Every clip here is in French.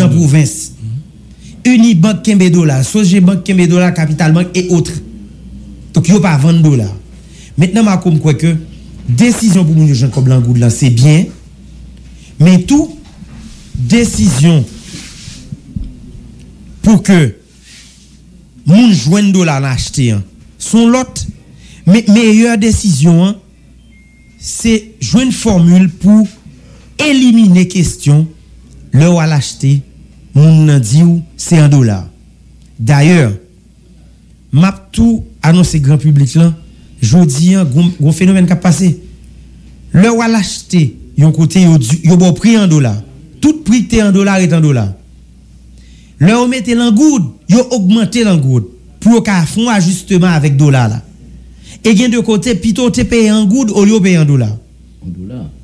dans la province. Unibank Kembe dollar, Soje Bank Kembe dollar, Capital Bank et autres. Donc, il n'y a pas 20 dollars. Maintenant, je crois que décision pour nous, comme Langoud, là, c'est bien. Mais tout, décision pour que nous joignent dollar l'acheter, son lot, mais meilleure décision, hein, c'est jouer une formule pour éliminer question, le ou à l'acheter, moun dit c'est $1. D'ailleurs, m'a tout annoncé grand public là, jodi un gros phénomène qui a passé. Le ou à l'acheter, yon côté yo bon prix $1. Tout prix te $1 est $1. Le ou mette l'angoud, yo augmenté l'angoud pour qu'à fond ajustement avec dollar là. Et gen de côté plutôt te paye en good au lieu paye en $1.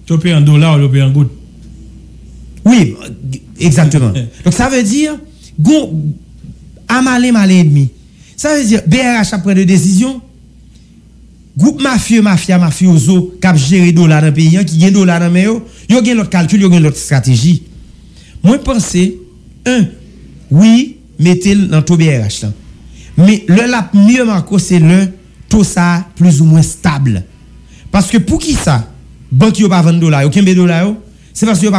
Tu payes $1 au lieu payer en good. Oui, exactement. Donc ça veut dire amalé demi. Ça veut dire BRH a pris de décision. Groupe mafioso qui a géré dollar dans le pays qui gagne dollar dans yo gen l'autre calcul, yo gen l'autre stratégie. Moi penser oui, mettez dans taux BRH là. Mais le la mieux marco c'est le tout ça plus ou moins stable. Parce que pour qui ça banque yo pas $20, yo kembe $, c'est parce que yo pas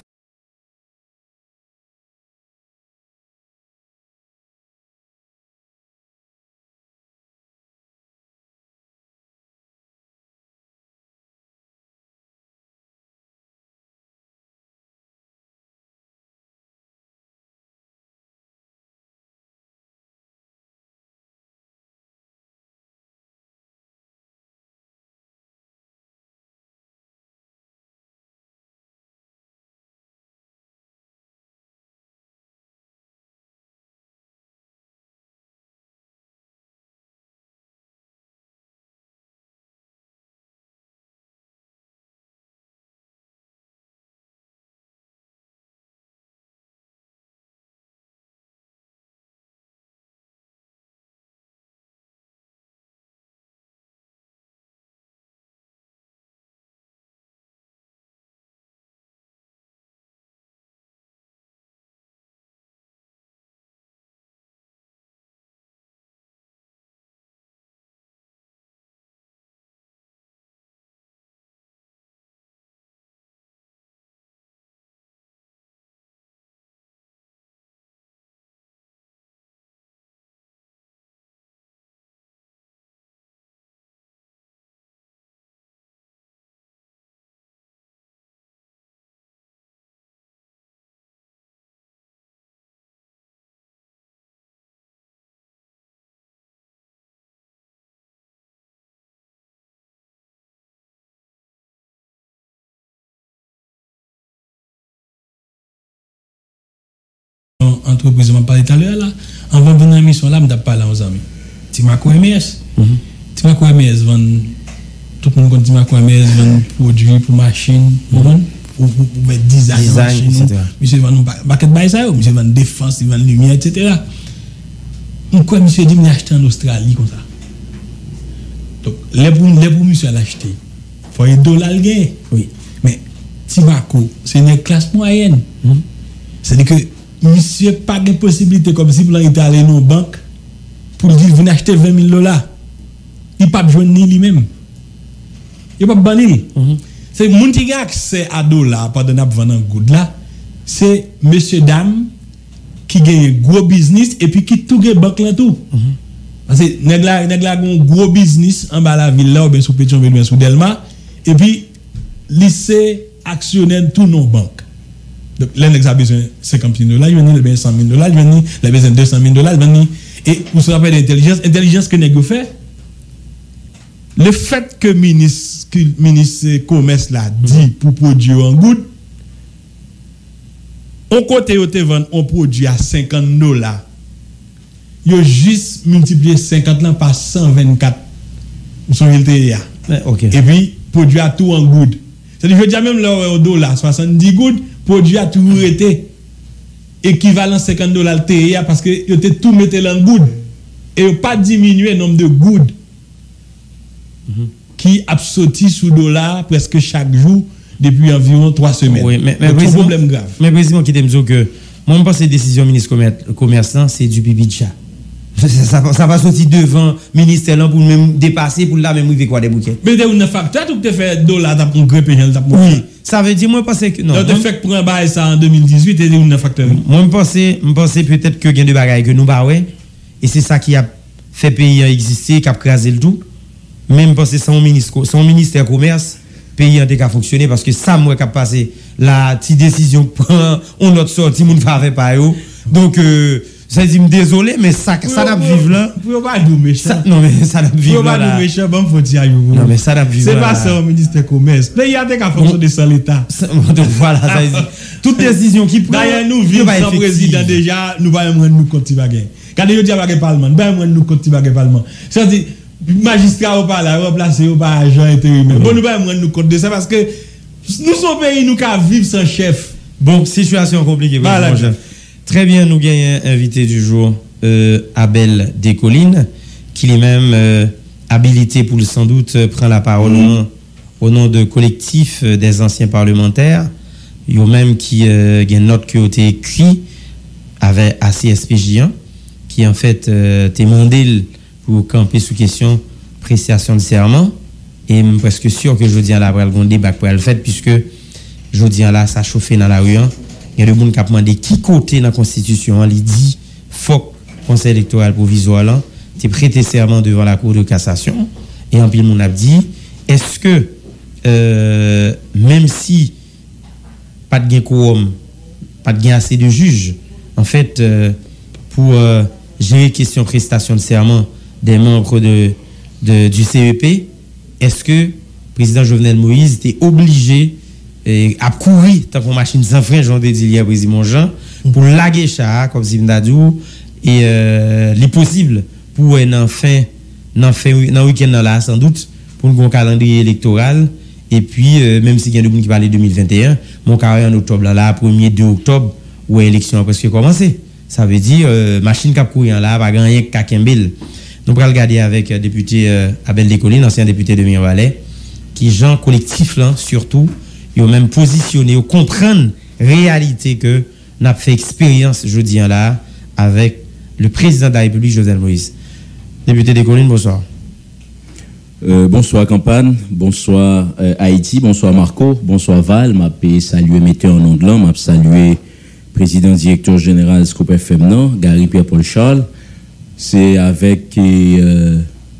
entreprise m'a parlé tout à l'heure là avant venir à mission là m't'a parlé aux amis Timaco MS Timaco MS vend tout le monde connaît Timaco MS vend produits pour machine pour mettre design etc. Monsieur vend paquet bail ça monsieur vend défense il vend lumière etc. Pourquoi monsieur dit m'acheter en Australie comme ça donc les pour monsieur l'acheter faut $1 gain oui mais Timaco c'est une classe moyenne c'est-à-dire que monsieur pas de possibilité comme si vous allez aller dans une banque pour dire venez acheter $20,000. Il pas besoin ni lui-même. Il pas banir. C'est moun qui a accès à $, pendant n'a vendre good là, c'est monsieur dame qui gagne gros business et puis qui tout gagne banque là tout. Parce que nèg la un gros business en bas la ville là ou bien sous Pétion bien sous Delma et puis lycée actionnaire tout non banque. Donc, l'un a besoin de $50,000, il vient de $100,000, il vient de besoin de $200,000, et vous savez intelligence que nous fait. Le fait que le ministre commerce l'a dit pour produire en good, on côté où te vend un produit à $50, il a juste multiplié 50 là par 124 ou son LTA. Et puis, produit à tout en good. C'est-à-dire, je dis même là, au dollar, 70 good, produit a toujours été équivalent $50 TIA parce que il était tout mettre en good et pas diminuer le nombre de good qui a sorti sous dollar presque chaque jour depuis environ 3 semaines. Oui, mais problème grave. Mais président qui dit que moi je pense que décision ministre commerce c'est du pipi de chat. Ça va sortir devant ministère là pour même dépasser pour là même arriver quoi des bouquets. Mais tu as un facteur ou tu fait dollar t'as pour grepper t'as pour. Oui, ça veut dire moi pense que non. Tu fait pour un bail ça en 2018 et un facteur. Moi je pense peut-être que gain de bagaille que nous ba ouais et c'est ça qui a fait pays exister qui a crasé le tout. Même parce que son ministère commerce pays a été fonctionner parce que ça moi qui a passé la petite décision prend on autre sorti moun fa fait pas yo. Donc ça dit désolé mais ça n'a vivre là. Pour pas nous méchant. Non mais ça n'a vivre là. Pour pas nous méchant bon faut dire yo. Non mais ça n'a vivre là. C'est pas ça au ministère commerce. Pays a été fonctionner sans l'état. Donc voilà ça dit toute décision qui prend. D'ailleurs nous vivons sans président déjà nous pas nous compte bagay. Quand yo dit bagay parlement, pas nous compte bagay parlement. Ça dit magistrat ou pas là remplacer ou pas agent intérimaire. Bon nous pas nous compte de ça parce que nous sommes pays nous ca vivre sans chef. Bon, situation compliquée. Voilà. Très bien, nous gagnons invité du jour, Abel Descollines, qui lui-même habilité pour sans doute prend la parole au nom de collectif des anciens parlementaires. Il y a même qui a une note qui a été écrite avec ACSPJ, qui en fait demandé pour camper sous question prestation de serment. Et je suis presque sûr que je dis à la après le débat pour le fait, puisque je dis à la ça chauffé dans la rue. Il y a des gens qui ont demandé qui côté dans la Constitution, il dit faut Conseil électoral provisoire, tu prêté serment devant la Cour de cassation. Et en pile, mon a dit est-ce que même si pas de gain quorum, pas de gain assez de juges, en fait, pour gérer question prestation de serment des membres du CEP, est-ce que le président Jovenel Moïse était obligé à courir tant qu'on machine sans frein, j'en ai dit hier président Jean, pour laguer ça, comme si Vindadou, et les possibles pour un fin week-end là, sans doute, pour un calendrier électoral, et puis, même si il y a des gens qui parlent de 2021, mon carrière en octobre là, 1er 2 octobre, où l'élection a presque commencé. Ça veut dire, machine cap courir là, pas gagner qu'à Kembel. Nous allons regarder avec député Abel Descollines, ancien député de Mirevalais, qui, gens collectif là, surtout, ils ont même positionné, ils comprennent réalité que nous avons fait expérience, je dis là, avec le président de la République, Jovenel Moïse. Député Descollines, bonsoir. Bonsoir Campagne, bonsoir Haïti, bonsoir Marco, bonsoir Val, m'a salué metteur en nom de l'homme, m'a salué président directeur général Scope FM, Gary Pierre-Paul Charles. C'est avec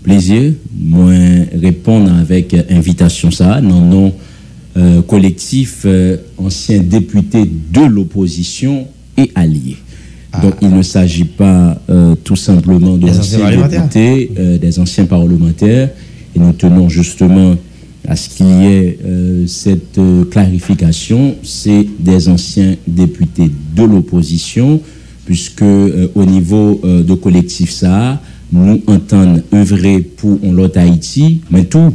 plaisir, moi répondre avec invitation ça, non collectif ancien député de l'opposition et alliés. Donc il ne s'agit pas tout simplement de anciens députés, des anciens parlementaires, et nous tenons justement à ce qu'il y ait cette clarification, c'est des anciens députés de l'opposition, puisque au niveau de collectif ça, nous entendons œuvrer pour l'autre Haïti, mais tout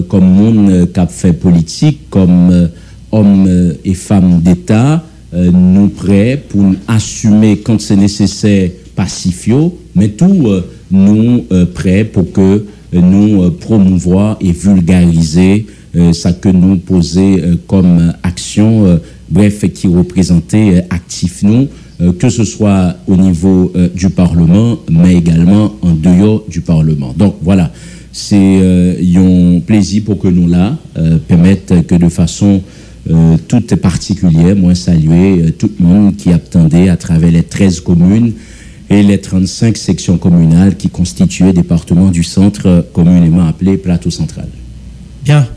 comme monde qui a fait politique, comme hommes et femmes d'État, nous prêts pour assumer quand c'est nécessaire pacifio, mais tout nous prêts pour que nous promouvoir et vulgariser ça que nous poser comme action, bref, qui représentait actif nous, que ce soit au niveau du Parlement, mais également en dehors du Parlement. Donc voilà, c'est un plaisir pour que nous là permettent que de façon toute particulière, moi saluer tout le monde qui attendait à travers les 13 communes et les 35 sections communales qui constituaient le département du centre communément appelé Plateau Central. Bien.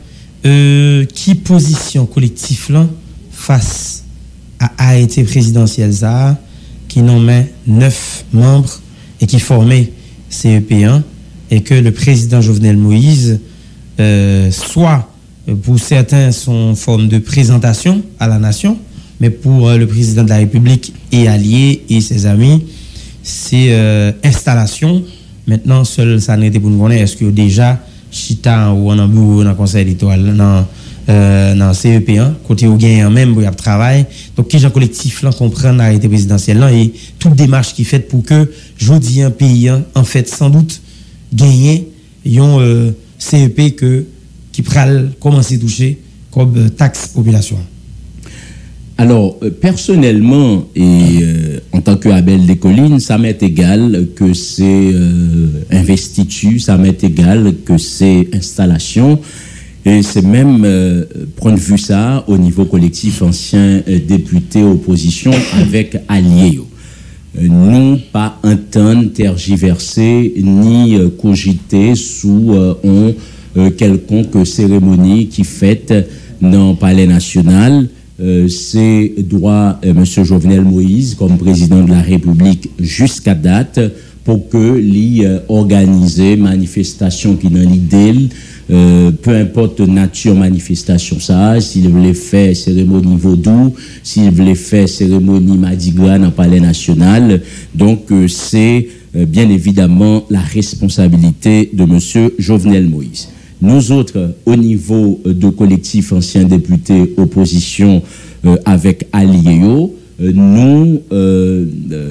Qui position collectif là face à arrêté présidentiel ça qui nommait 9 membres et qui formait CEP1 et que le président Jovenel Moïse soit pour certains son forme de présentation à la nation, mais pour le président de la République et alliés et ses amis c'est installation. Maintenant seul ça n'était pour nous connaître est-ce que déjà chita ou en bureau dans conseil électoral dans CEP1 côté au gain même pour y travail. Donc qui gens collectif là comprendre l'arrêté présidentiel là et toute démarche qui fait pour que jodi un pays en fait sans doute gagner yon CEP que qui pral commencer toucher comme taxe population. Alors, personnellement, et en tant que Abel des Collines, ça m'est égal que c'est investiture, ça m'est égal que c'est installation. Et c'est même prendre vue ça au niveau collectif ancien député opposition avec alliés. Nous pas entendre tergiverser ni cogiter sous quelconque cérémonie qui fête dans le Palais national. C'est droit M. Jovenel Moïse comme président de la République jusqu'à date pour que l'y organiser manifestation qui dans l'idée peu importe nature manifestation ça, s'il voulait faire cérémonie vaudou, s'il voulait faire cérémonie Mardi Gras dans le Palais national, donc c'est bien évidemment la responsabilité de M. Jovenel Moïse. Nous autres, au niveau de collectif anciens députés opposition avec Aliéo, nous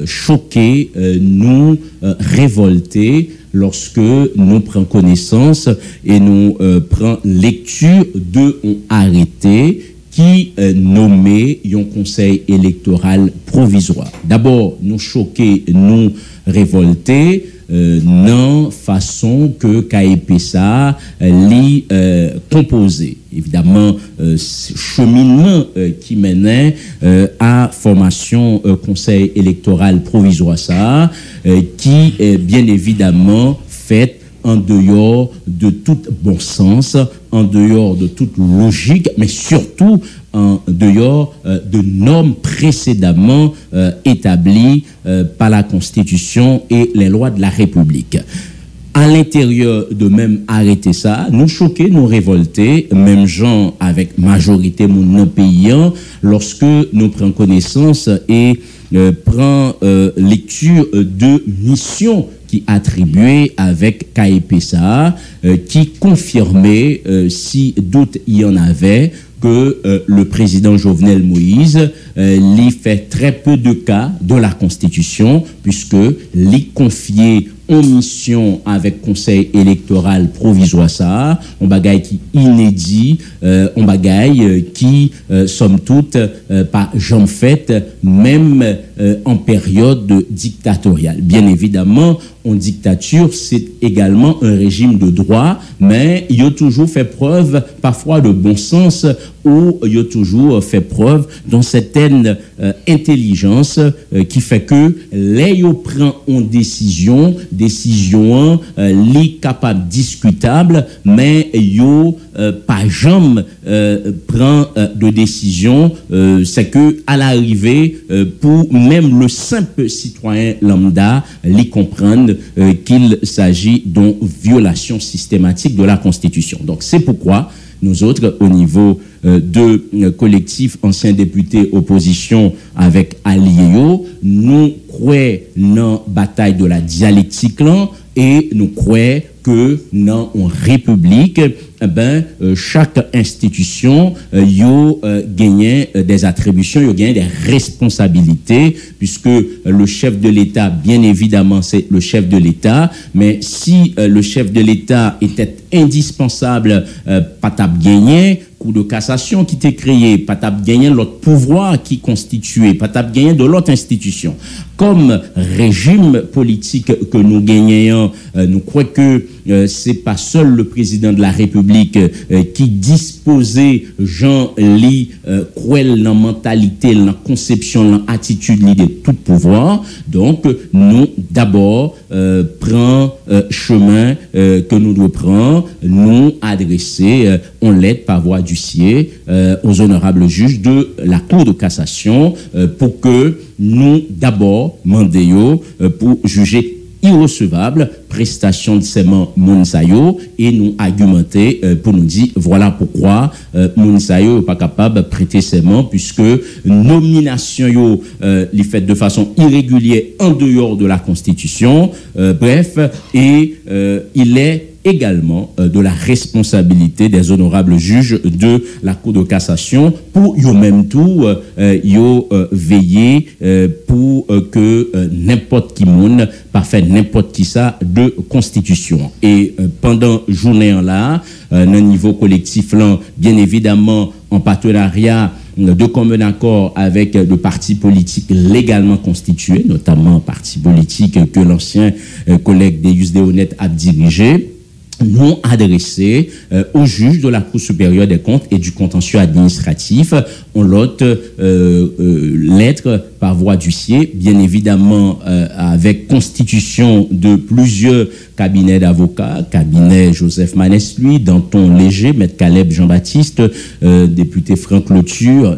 choqués, nous révoltés lorsque nous prenons connaissance et nous prenons lecture de un arrêté qui nommait un conseil électoral provisoire. D'abord, nous choqués, nous révoltés, non façon que KEPSA l'y composé. Évidemment, cheminement qui menait à formation conseil électoral provisoire ça, qui est bien évidemment fait en dehors de tout bon sens, en dehors de toute logique, mais surtout en dehors de normes précédemment établies par la Constitution et les lois de la République. À l'intérieur de même arrêter ça, nous choquer, nous révolter, même gens avec majorité mon paysan, lorsque nous prenons connaissance et prend lecture de mission qui attribuait avec KEPSA, qui confirmait, si doute il y en avait, que le président Jovenel Moïse lui fait très peu de cas de la Constitution, puisque lui confiait en mission avec conseil électoral provisoire ça, on bagaille qui inédit, on bagaille qui somme toute pas jamais fait, même en période dictatoriale. Bien évidemment, en dictature, c'est également un régime de droit, mais il a toujours fait preuve parfois de bon sens ou il a toujours fait preuve d'une certaine intelligence qui fait que les prend en décision li capable discutable, mais yo pas jamais prend de décision, c'est que à l'arrivée pour même le simple citoyen lambda li comprendre qu'il s'agit d'une violation systématique de la Constitution. Donc c'est pourquoi nous autres, au niveau de collectif anciens députés opposition avec Aliéo, nous croyons dans la bataille de la dialectique là, et nous croyons que dans une république, chaque institution gagne des attributions, gagne des responsabilités, puisque le chef de l'État, bien évidemment, c'est le chef de l'État, mais si le chef de l'État était indispensable, pas tap gagner, coup de cassation qui était créé, pas tap gagner l'autre pouvoir qui constituait, pas tap gagner de l'autre institution. Comme régime politique que nous gagnons, nous croyons que c'est pas seul le président de la République qui disposait Jean-Ly Kouel dans mentalité, dans conception, dans attitude de tout pouvoir. Donc nous d'abord prend chemin que nous devons prendre, nous adresser en lettre par voie d'huissier aux honorables juges de la Cour de cassation pour que nous d'abord mandions pour juger irrecevable prestation de serment Mounsayo et nous argumenter pour nous dire voilà pourquoi Mounsayo n'est pas capable de prêter serment puisque nomination les fait de façon irrégulière en dehors de la Constitution bref et il est également de la responsabilité des honorables juges de la Cour de cassation pour yo même tout veiller pour que n'importe qui monde pas fait n'importe qui ça de constitution et pendant journée là dans niveau collectif là bien évidemment en partenariat de commun accord avec le parti politique légalement constitué, notamment parti politique que l'ancien collègue Deus Deonet a dirigé, nous adressé au juge de la Cour supérieure des comptes et du contentieux administratif en l'autre lettre par voie d'huissier, bien évidemment avec constitution de plusieurs cabinets d'avocats, cabinet Joseph Manès-Lui, Danton Léger, Maître Caleb Jean-Baptiste, député Franck Loture,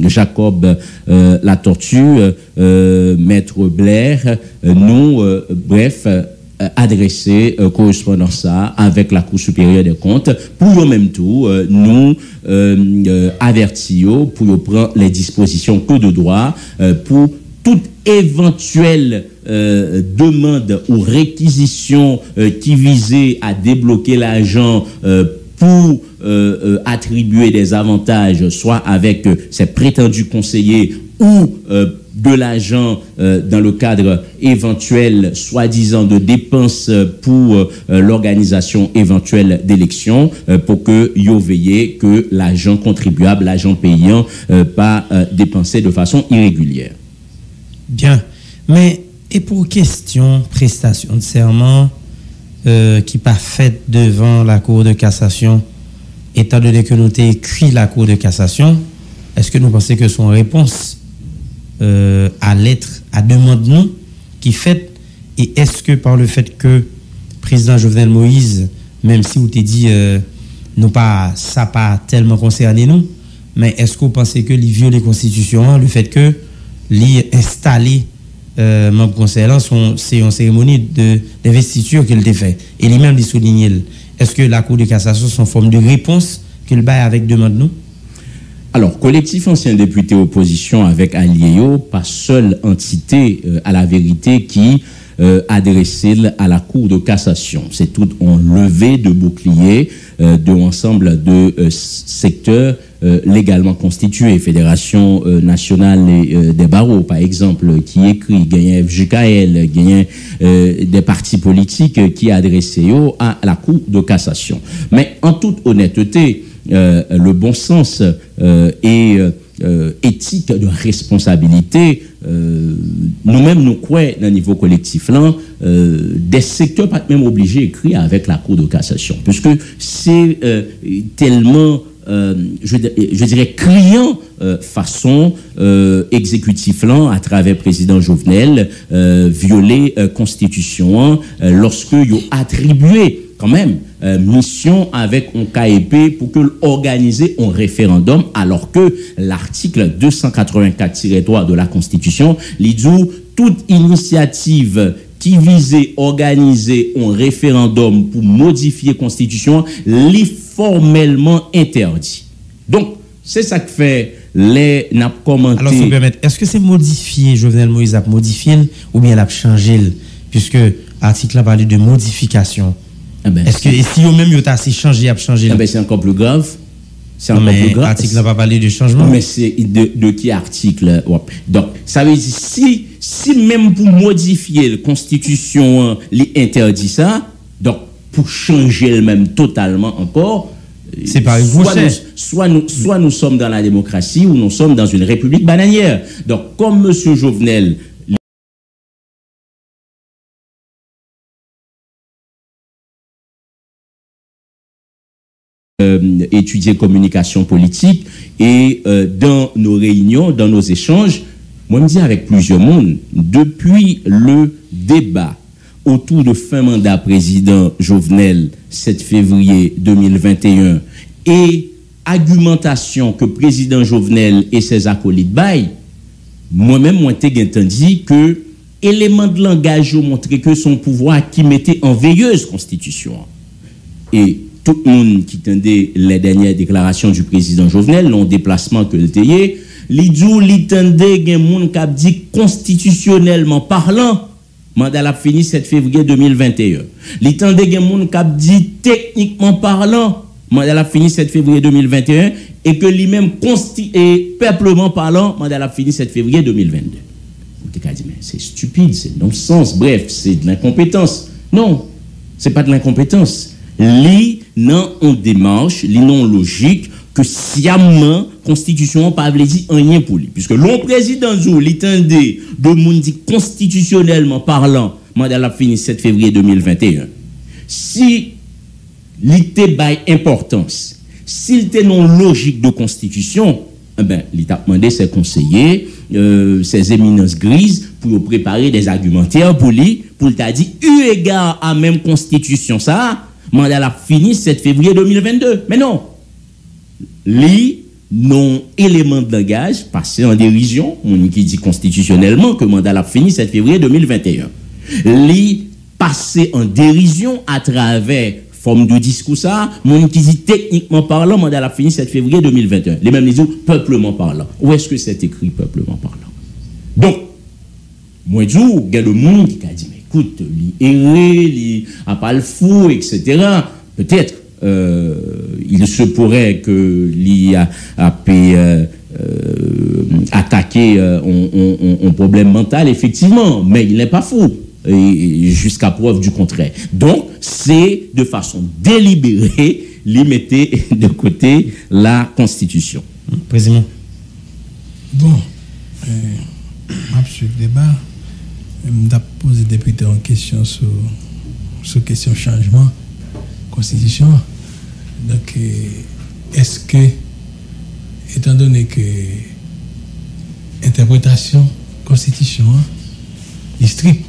Jacob Latortue, Maître Blair, nous, bref, adresser correspondance ça avec la Cour supérieure des comptes pour en même temps nous avertir pour prendre les dispositions que de droit pour toute éventuelle demande ou réquisition qui visait à débloquer l'argent pour attribuer des avantages soit avec ses prétendus conseillers ou de l'argent dans le cadre éventuel, soi-disant, de dépenses pour l'organisation éventuelle d'élections, pour que yo veille que l'argent contribuable, l'argent payant, pas dépensé de façon irrégulière. Bien. Mais, et pour question prestation de serment qui pas faite devant la Cour de cassation, étant donné que nous avons écrit la Cour de cassation, est-ce que nous pensons que son réponse à lettre, à demande nous, qui fait, et est-ce que par le fait que président Jovenel Moïse, même si vous t'ai dit, nous pas, ça pas tellement concerné nous, mais est-ce que vous pensez que les viole la Constitution, le fait que les installé membre conseil, c'est une cérémonie d'investiture qu'il a fait, et lui-même il souligne, est-ce que la Cour de cassation sont forme de réponse qu'il bat avec demande nous? Alors, collectif ancien député opposition avec Aliéo, pas seule entité à la vérité qui adressé à la Cour de cassation. C'est tout en levée de bouclier de l'ensemble de secteurs légalement constitués. Fédération nationale des barreaux, par exemple, qui écrit, gagne FJKL, gagne des partis politiques qui adressent à la Cour de cassation. Mais en toute honnêteté, le bon sens et éthique de responsabilité, nous-mêmes nous croyons dans le niveau collectif là, des secteurs pas même obligés d'écrire avec la Cour de cassation, puisque c'est tellement je dirais criant façon exécutif là à travers président Jovenel violer constitution lorsque il a attribué quand même mission avec un KEP pour que organiser un référendum, alors que l'article 284-3 de la Constitution lui dit toute initiative qui visait organiser un référendum pour modifier la Constitution l'est formellement interdit. Donc c'est ça que fait les n'a commenté. Alors, si vous permettez, est-ce que c'est modifié, Jovenel Moïse a modifié ou bien il a changé, puisque l'article a parlé de modification? Est-ce que si vous-même vous avez changé, c'est encore plus grave. C'est encore plus grave. L'article n'a pas parlé de changement. Mais c'est de qui article? Donc, ça veut dire si même pour modifier la Constitution, l'interdit ça, donc pour changer le même totalement encore, c'est pas une soit nous sommes dans la démocratie ou nous sommes dans une république bananière. Donc, comme M. Jovenel étudier communication politique et dans nos réunions, dans nos échanges, moi me dis avec plusieurs mondes, depuis le débat autour de fin mandat président Jovenel 7 février 2021 et argumentation que président Jovenel et ses acolytes baillent, moi-même moi t'ai entendu que élément de langage montrer que son pouvoir qui mettait en veilleuse constitution et tout le monde qui tendait les dernières déclarations du président Jovenel, non déplacement que le tayé, li tendait gen moun k'ap dit constitutionnellement parlant, mandat la fini 7 février 2021. Li tendait gen moun k'ap dit techniquement parlant, mandat la fini 7 février 2021 et que lui-même peuplement parlant, mandat la fini 7 février 2022. C'est stupide, c'est non-sens, bref, c'est de l'incompétence. Non, c'est pas de l'incompétence. Li non en démarche, li non logique que sciemment constitution pas veut dire rien pour lui puisque l'on président Zou l'étendait de monde dit constitutionnellement parlant mandat la fini 7 février 2021 si l'été bail importance s'il était non logique de constitution ben l'état demandé ses conseillers ses éminences grises pour préparer des argumentaires pour lui pour t'a dit eu égard à même constitution ça mandat la fini 7 février 2022 mais non li non élément de langage passé en dérision on qui dit constitutionnellement que mandat la fini 7 février 2021 li passé en dérision à travers forme de discours ça mon qui dit techniquement parlant mandat la fini 7 février 2021 les mêmes disent peuplement parlant où est-ce que c'est écrit peuplement parlant donc moi dis il y a le monde qui a dit mais écoute li erré li a pas le fou etc. peut-être il se pourrait que l'IA a attaqué un problème mental, effectivement, mais il n'est pas fou, et jusqu'à preuve du contraire. Donc, c'est de façon délibérée, limiter de côté la Constitution. Président. Bon, absolument débat. Je vais poser des questions sur question changement. Constitution. Donc, est-ce que, étant donné que interprétation constitution est stricte,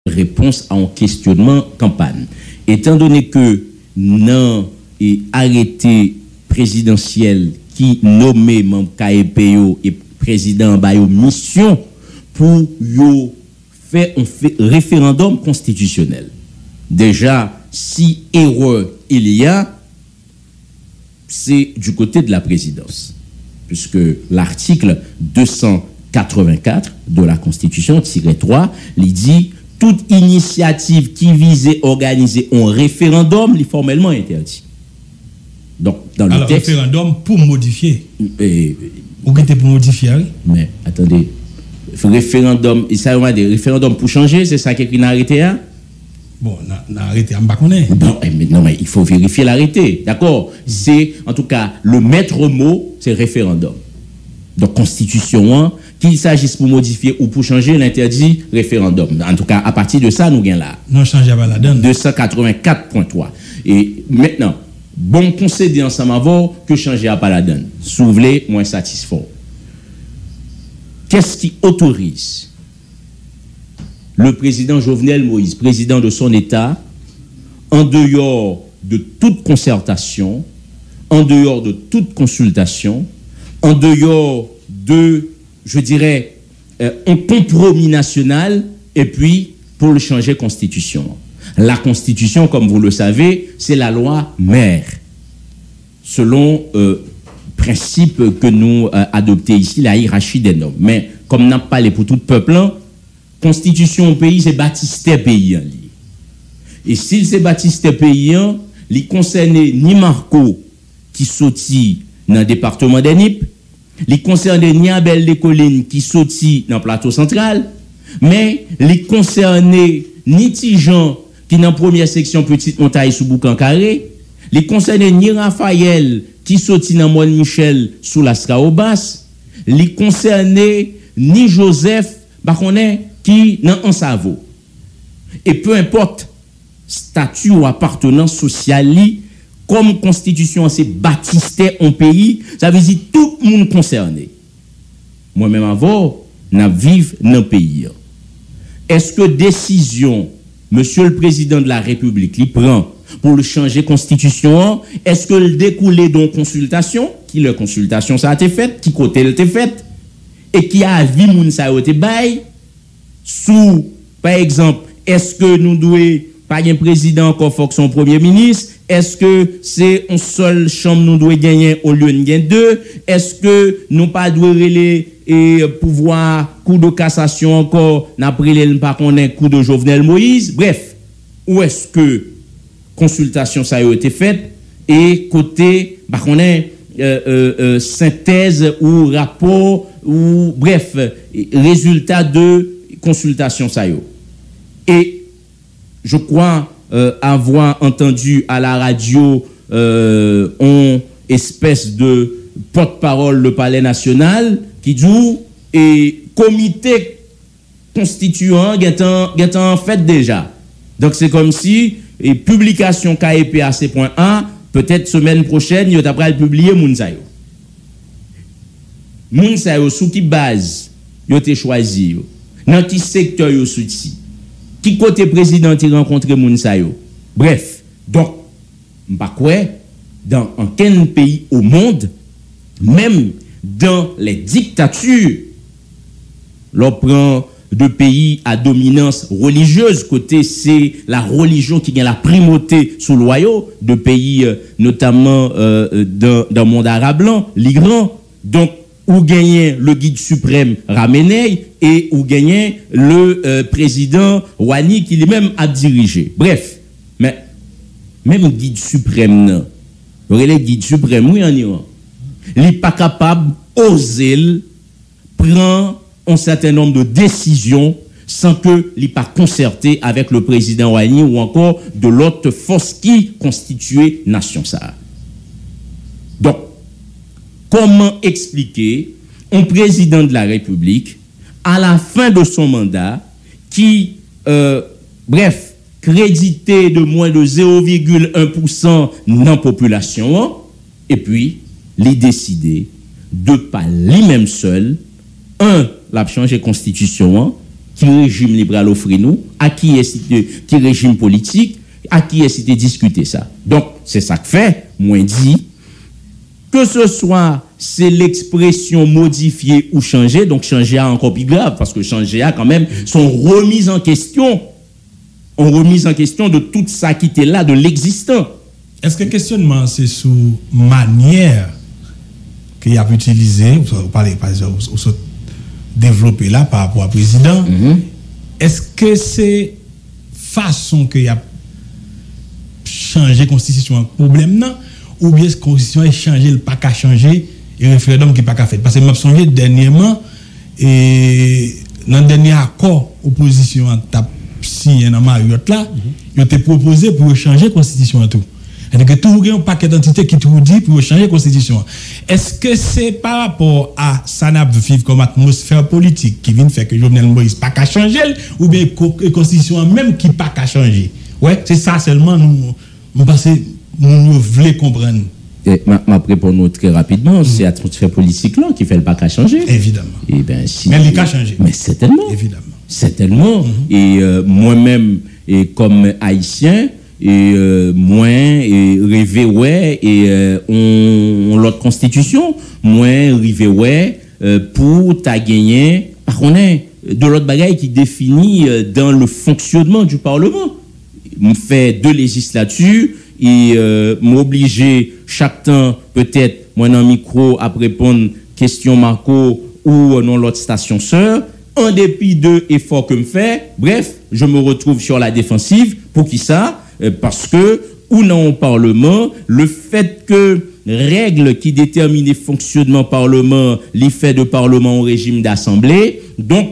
réponse à un questionnement campagne. Étant donné que non et arrêté présidentiel qui nommé membre KEPO et président bayo mission pour yo faire un référendum constitutionnel. Déjà, si erreur il y a, c'est du côté de la présidence. Puisque l'article 284 de la Constitution, -3, il dit toute initiative qui visait à organiser un référendum est formellement interdit. Donc, dans le texte. Référendum pour modifier. Ou qui était pour modifier? Mais attendez, référendum, il s'agit de référendum pour changer, c'est ça qui est écrit dans l'arrêté? Hein? Bon, l'arrêté, on ne connaît pas. Non, mais il faut vérifier l'arrêté. D'accord? C'est, en tout cas, le maître mot, c'est référendum. Donc, constitution, qu'il s'agisse pour modifier ou pour changer, l'interdit référendum. En tout cas, à partir de ça, nous gagnons là. Non, changer pas la donne. 284.3. Et maintenant, bon concéder ensemble avant que changer à pas la donne. Souvelez, moins satisfait. Qu'est-ce qui autorise le président Jovenel Moïse, président de son État, en dehors de toute concertation, en dehors de toute consultation, en dehors de, je dirais, un compromis national, et puis pour le changer constitution. La constitution, comme vous le savez, c'est la loi mère, selon principe que nous adoptons ici, la hiérarchie des normes. Mais comme n'a pas parlé pour tout peuple, constitution au pays, c'est baptisé pays. Et s'il c'est baptisé pays, il concerne ni Marco qui sortit dans le département d'Enip, il concerne ni Abel des Collines qui sortit dans le plateau central, mais il concerne ni Tijan qui dans la première section Petite Montagne sous Boucan Carré, il concerne ni Raphaël qui sortit dans Moine Michel sous la Scaobas, il concerne ni Joseph Baconnet qui dans Ansavo. Et peu importe statut ou appartenance sociale comme constitution c'est baptisté en pays, ça veut dire tout le monde concerné. Moi-même avant, n'a vivre dans le pays. Est-ce que décision monsieur le président de la République il prend pour le changer constitution, est-ce que le découlé d'une consultation, qui la consultation ça a été faite, qui côté elle a été faite et qui a avis moun ça a été bail sous par exemple, est-ce que nous devons pas un président encore faut que son premier ministre, est-ce que c'est une seule chambre nous devons gagner au lieu de gagner deux, est-ce que nous pas devons relayer et pouvoir coup de cassation encore n'après les pas connaît coup de Jovenel Moïse, bref, où est-ce que consultation ça a été faite et côté bah connaît synthèse ou rapport ou bref résultat de consultation ça yo. Et je crois avoir entendu à la radio une espèce de porte-parole le Palais National qui dit et comité constituant est en fait déjà. Donc c'est comme si et publication KEPAC.A peut-être semaine prochaine il va publier Mounsayo. Mounsayo sous qui base yo te choisi dans qui secteur yo soutien qui côté président il rencontré Mounsayo. Bref, donc m'pa quoi dans aucun pays au monde même dans les dictatures l'on prend de pays à dominance religieuse côté c'est la religion qui gagne la primauté sous le royaume de pays notamment dans le monde arabe blanc l'Iran donc ou gagner le guide suprême Ramenei et ou gagner le président Rouhani qui lui-même a dirigé. Bref, mais même guide suprême le guide suprême oui en Iran il n'est pas capable oser prendre un certain nombre de décisions sans que il n'est pas concerté avec le président Rouhani ou encore de l'autre force qui constituait nation ça. Donc comment expliquer un président de la République à la fin de son mandat qui bref crédité de moins de 0,1% dans la population et puis les décider de pas lui-même seul la changer constitution qui régime libéral offre nous à qui est qui régime politique à qui est discuter ça. Donc c'est ça que fait moi dit que ce soit c'est l'expression modifiée ou changer donc changer a encore plus grave parce que changer a quand même son remise en question de tout ça qui était là de l'existant. Est-ce que le questionnement c'est sous manière qu'il a utilisé ou parler par exemple ou développer là par rapport au président est-ce que c'est façon qu'il a changé constitution problème non ou bien cette constitution est changé le pas qu'à changer et référendum qui pas qu'à faire parce que m'a songé dernièrement et dans le dernier accord opposition t'a signé dans Marriott là il était proposé pour changer constitution tout et que tout un paquet d'entités qui tout dit pour changer constitution. Est-ce que c'est par rapport à ça n'a vivre comme atmosphère politique qui vient faire que Jovenel Moïse pas qu'à changer ou bien constitution même qui pas qu'à changer. Ouais, c'est ça seulement nous passer nous voulons comprendre. Ma répondre très rapidement, c'est l'atmosphère politique là qui fait le pas qu'à changer. Évidemment. Et ben si mais il qu'à changer. Mais certainement. Évidemment. Certainement et moi-même et comme haïtien et moins et rêver ouais et on l'autre constitution moins rêver ouais pour ta gagner par contre de l'autre bagaille qui définit dans le fonctionnement du Parlement me fait deux législatures et m'obliger chaque temps peut-être moi dans micro à répondre question Marco ou non l'autre station sœur en dépit de efforts que me fait bref je me retrouve sur la défensive pour qui ça parce que ou non au Parlement le fait que règles qui déterminent le fonctionnement Parlement l'effet de Parlement au régime d'assemblée donc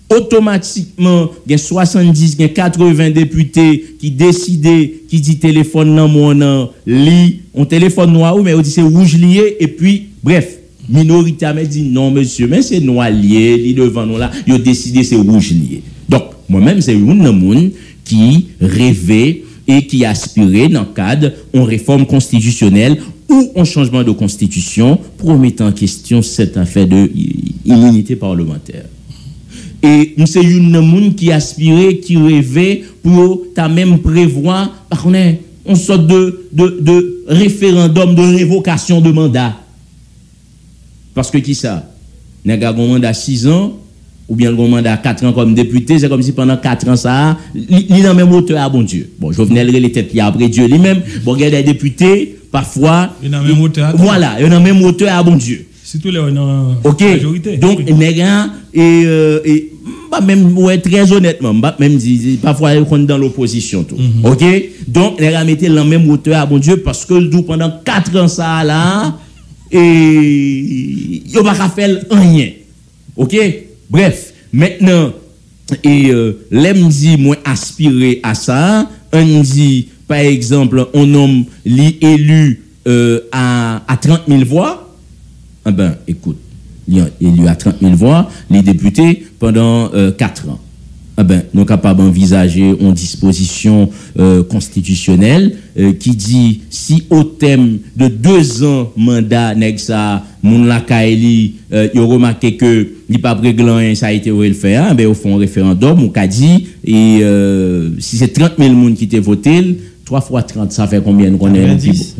automatiquement il y a 70 il y a 80 députés qui décident qui dit téléphone non mon li on téléphone noir ou mais on dit c'est rouge lié et puis bref minorité m'a dit non monsieur mais c'est noir lié li devant nous là il a décidé c'est rouge lié donc moi-même c'est une monde qui rêvait et qui aspirait dans le cadre d'une réforme constitutionnelle ou un changement de constitution pour remettre en question cette affaire d'immunité parlementaire. Et c'est une monde qui aspirait, qui rêvait pour ta même prévoir, par contre, une sorte de référendum de révocation de mandat. Parce que qui ça? N'a un mandat 6 ans, ou bien le mandat 4 ans comme député, c'est comme si pendant 4 ans ça, il est dans le même hauteur à bon Dieu. Bon, Jovenel les têtes qui après Dieu lui-même, bon, il y a des députés, parfois, il est dans le même hauteur. Voilà, il est dans le même hauteur à bon Dieu. Surtout les dans la majorité. Donc, et même ouais, très honnêtement, même dit parfois on est dans l'opposition tout. OK? Donc les gars mettez la même hauteur à bon Dieu parce que pendant 4 ans ça là et yo pas faire rien. OK? Bref, maintenant l'aime dit moi aspirer à ça, on dit par exemple un homme élu à 30 000 voix. Ah ben, écoute, il est élu à 30 000 voix, les députés pendant 4 ans. Ah ben, nous sommes capables d'envisager une disposition constitutionnelle qui dit si au thème de 2 ans mandat Nexa, moun la Kaeli, il a remarqué que il pas réglant ça a été où il fait, hein, ben au fond référendum, on a dit et si c'est 30 000 moun qui t'ont voté 3 fois 30, ça fait combien qu'on est? 90.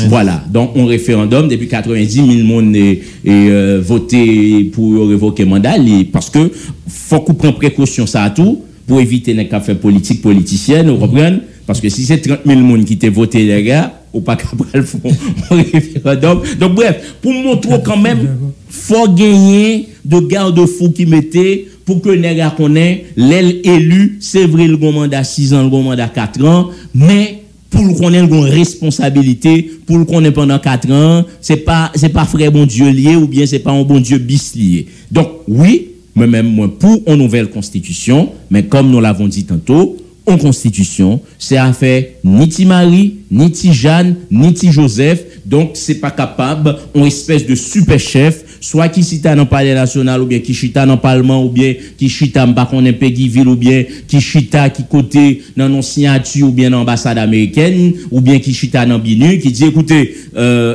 Voilà. Donc, un référendum, depuis 90 000 personnes est voté pour révoquer le mandat, parce que faut qu'on prenne précaution ça à tout, pour éviter les cafés politiques, politiciennes, vous comprenez? Parce que si c'est 30 000 personnes qui t'ont voté, les gars, ou pas capable de un référendum. Donc, bref, pour montrer quand même, faut gagner de garde-fous qui mettaient pour que les gars connaissent l'aile élu, c'est vrai le bon mandat 6 ans, le bon mandat 4 ans, mais pour le connaître une responsabilité, pour le connaître pendant 4 ans, c'est pas frère bon Dieu lié ou bien c'est pas un bon Dieu bis lié. Donc oui, mais même moi pour une nouvelle constitution, mais comme nous l'avons dit tantôt, en constitution, c'est affaire ni ti Marie, ni ti Jeanne, ni ti Joseph, donc c'est pas capable une espèce de super chef soit qui chita dans le palais national ou bien qui chita dans le parlement ou bien qui chita m'pas connait Péguiville ou bien qui chita qui côté dans nos signature ou bien dans l'ambassade américaine ou bien qui chita dans BINU qui dit écoutez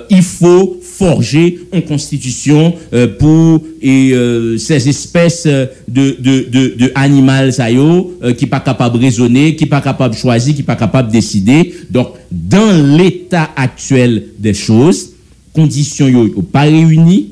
il faut forger une constitution pour ces espèces de animal ça yo qui pas capable raisonner, qui pas capable choisir, qui pas capable décider. Donc dans l'état actuel des choses, conditions yo pas réunies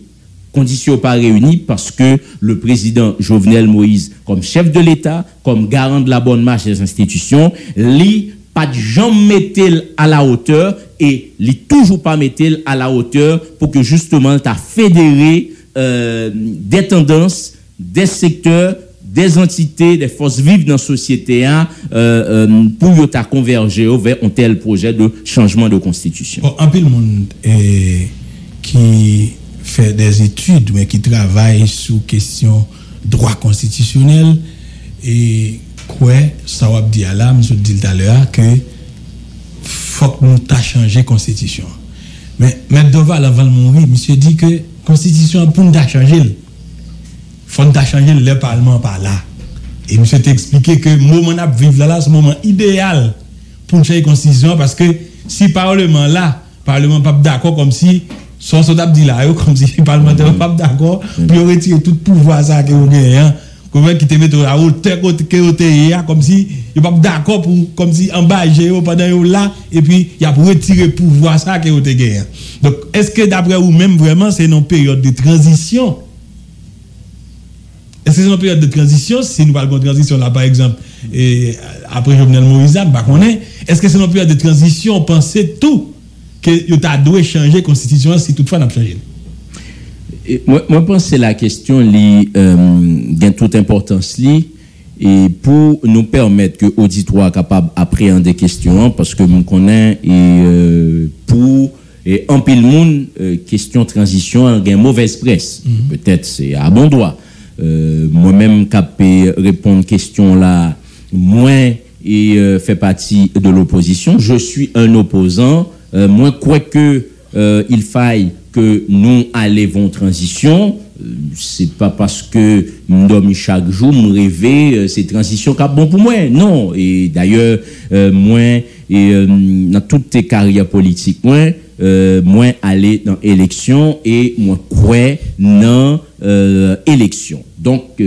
parce que le président Jovenel Moïse, comme chef de l'État, comme garant de la bonne marche des institutions, lui, pas de jamais mettre à la hauteur et lui toujours pas mettre à la hauteur pour que justement tu as fédéré des tendances, des secteurs, des entités, des forces vives dans la société pour ta converger vers un tel projet de changement de constitution. Un peu le monde qui fait des études, mais qui travaille sur question droit constitutionnel et quoi, ça va dire là, je dis tout à l'heure que faut que nous t'a changé constitution. Mais Doval avant de mourir, monsieur dit que constitution pour nous changer, faut nous changer le parlement par là. Et monsieur t'a expliqué que le moment où vivre là, c'est le moment idéal pour changer constitution parce que si parlement pas d'accord comme si son soldat dit là, comme si le parlementaire pas d'accord, puis retirer tout pouvoir ça que vous gagnez, comment qui te met à hauteur que comme si il pas d'accord pour comme si en bas pendant là et puis il y a pour retirer pouvoir ça que vous gagnez. Donc est-ce que d'après vous même vraiment c'est une période de transition? Est-ce que c'est une période de transition si nous parlons de transition là par exemple et après Jovenel Moïse, est-ce que c'est une période de transition pensez tout que vous avez changer la constitution si toutefois n'a pas changé? Moi, je pense que c'est la question qui a toute importance et pour nous permettre que l'auditoire soit capable d'appréhender des questions, parce que nous connaissons pour un pile monde, question transition, il y a une mauvaise presse. Peut-être c'est à bon droit. Moi-même, je répondre à question là, moins et fait partie de l'opposition. Je suis un opposant. Moi, quoique il faille que nous allions transition, c'est pas parce que m'dormi chaque jour me rêver c'est transition qui bon pour moi non et d'ailleurs moi et dans toutes tes carrières politiques moi aller dans élection et moi croire dans élection donc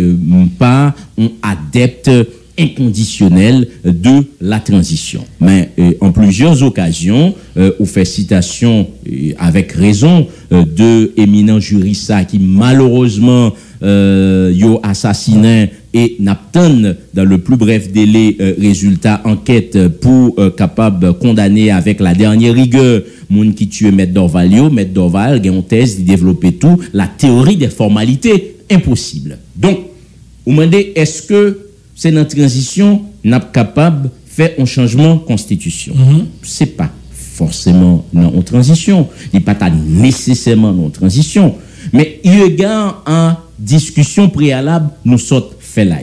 pas un adepte inconditionnel de la transition. Mais en plusieurs occasions, on fait citation avec raison de éminent jurista qui malheureusement yo assassiné et n'aptonne dans le plus bref délai résultat enquête pour capable condamner avec la dernière rigueur moun qui tue Maître Dorval Maître Dorval a une thèse de développer tout la théorie des formalités impossibles. Donc vous me demandez est-ce que c'est dans la transition n'a pas capable de faire un changement constitution. C'est pas forcément dans une transition, il n'est pas nécessairement dans une transition, mais il y a en discussion préalable nous sommes fait là.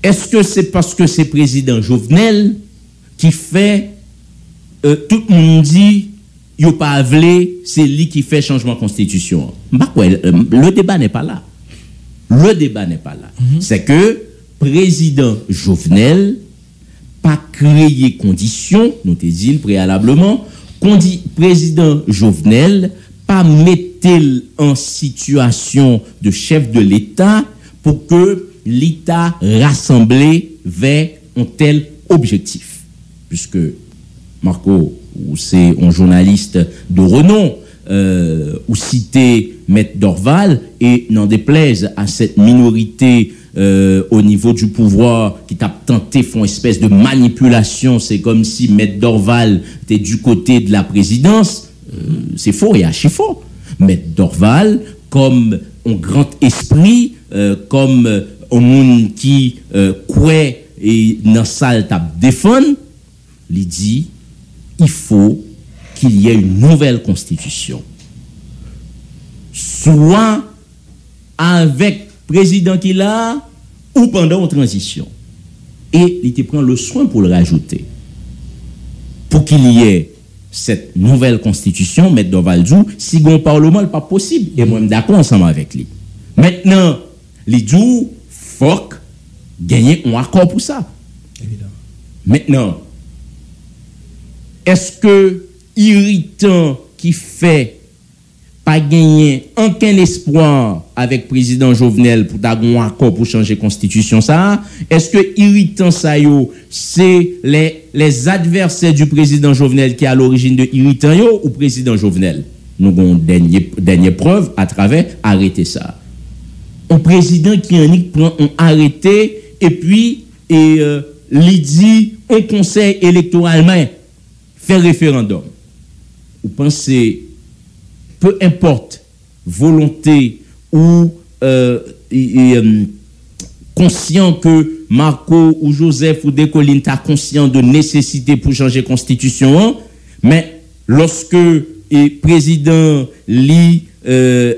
Est-ce que c'est parce que c'est président Jovenel qui fait tout le monde dit il pas avlé, c'est lui qui fait changement constitution. Le débat n'est pas là. Le débat n'est pas là. C'est que président Jovenel pas créé conditions, nous te dit préalablement, président Jovenel pas mettre en situation de chef de l'État pour que l'État rassemblé vers un tel objectif. Puisque Marco, c'est un journaliste de renom, ou citer Maître Dorval et n'en déplaise à cette minorité au niveau du pouvoir qui t'a tenté font espèce de manipulation, c'est comme si Maître Dorval était du côté de la présidence, c'est faux et archi faux. Maître Dorval comme un grand esprit, comme un monde qui croit et dans salle t'a défendre, il dit il faut qu'il y ait une nouvelle constitution. Soit avec président qu'il a, ou pendant une transition. Et il te prend le soin pour le rajouter. Pour qu'il y ait cette nouvelle constitution, Maître Dorval-Djou, si un parlement n'est pas possible, et moi, je suis d'accord ensemble avec lui. Maintenant, les Djou, faut gagner un accord pour ça. Évidemment. Maintenant, est-ce que irritant qui fait pas gagner aucun espoir avec président Jovenel pour d'avoir un accord pour changer constitution ça, est-ce que irritant ça yo c'est les adversaires du président Jovenel qui est à l'origine de irritant yo ou président Jovenel? Nous avons dernière preuve à travers arrêter ça. Un président qui en prend un arrêté et puis il dit un conseil électoral fait référendum. Vous pensez, peu importe volonté ou conscient que Marco ou Joseph ou Decoline sont conscient de nécessité pour changer constitution, mais lorsque le président lit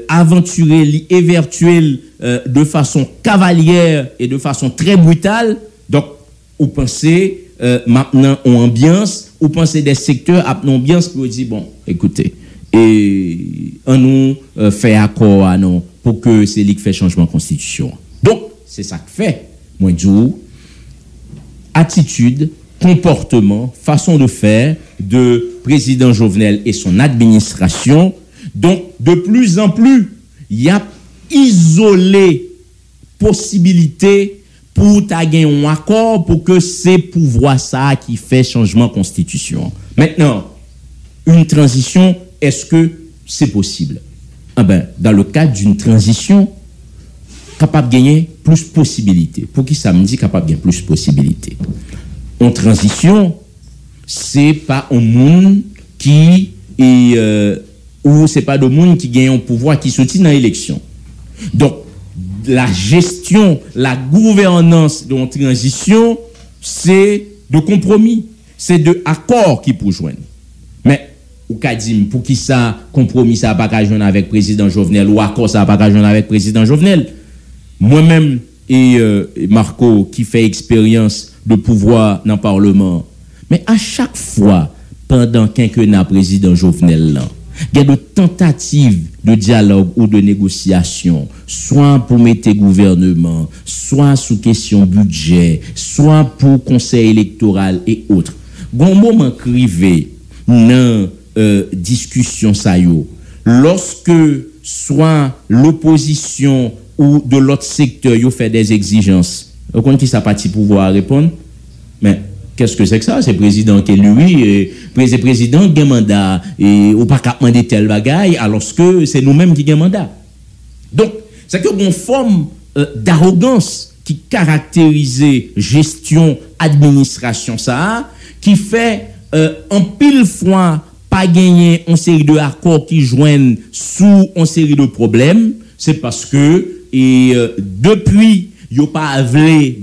aventuré, lit évertuel de façon cavalière et de façon très brutale, donc vous pensez maintenant en ambiance, ou pensez des secteurs à ambiance pour dire bon, écoutez, et on nous fait accord à nous pour que c'est lui qui fait changement de constitution. Donc, c'est ça que fait, moi, je dis, attitude, comportement, façon de faire de président Jovenel et son administration. Donc, de plus en plus, il y a isolé possibilité pour gagner un accord pour que c'est pouvoir ça qui fait changement de constitution. Maintenant, une transition, est-ce que c'est possible? Ah ben, dans le cadre d'une transition, capable de gagner plus de possibilités. Pour qui ça me dit capable de gagner plus de possibilités? En transition, c'est pas un monde qui est, ou c'est pas de monde qui gagne un pouvoir qui soutient dans l'élection. Donc, la gestion, la gouvernance de la transition, c'est de compromis, c'est de accords qui pour joindre. Mais, ou Kadim, pour qui ça, compromis, ça n'a pas joindre avec le président Jovenel, ou accord, ça n'a pas joindre avec le président Jovenel. Moi-même et Marco, qui fait expérience de pouvoir dans le Parlement, mais à chaque fois, pendant quinquennat président Jovenel, là, il y a de tentatives de dialogue ou de négociation, soit pour mettre gouvernement, soit sous question budget, soit pour conseil électoral et autres. Bon moment crivé dans discussion ça yo, lorsque soit l'opposition ou de l'autre secteur yo fait des exigences, on compte qui ça parti pouvoir répondre, mais qu'est-ce que c'est que ça? C'est le président qui est lui, le président qui a mandat, et ou pas qu'à demander tel bagaille, alors que c'est nous-mêmes qui avons mandat. Donc, c'est que une forme d'arrogance qui caractérise gestion, administration, ça, qui fait en pile fois pas gagner une série de accords qui joignent sous une série de problèmes, c'est parce que depuis, il n'y a pas avlé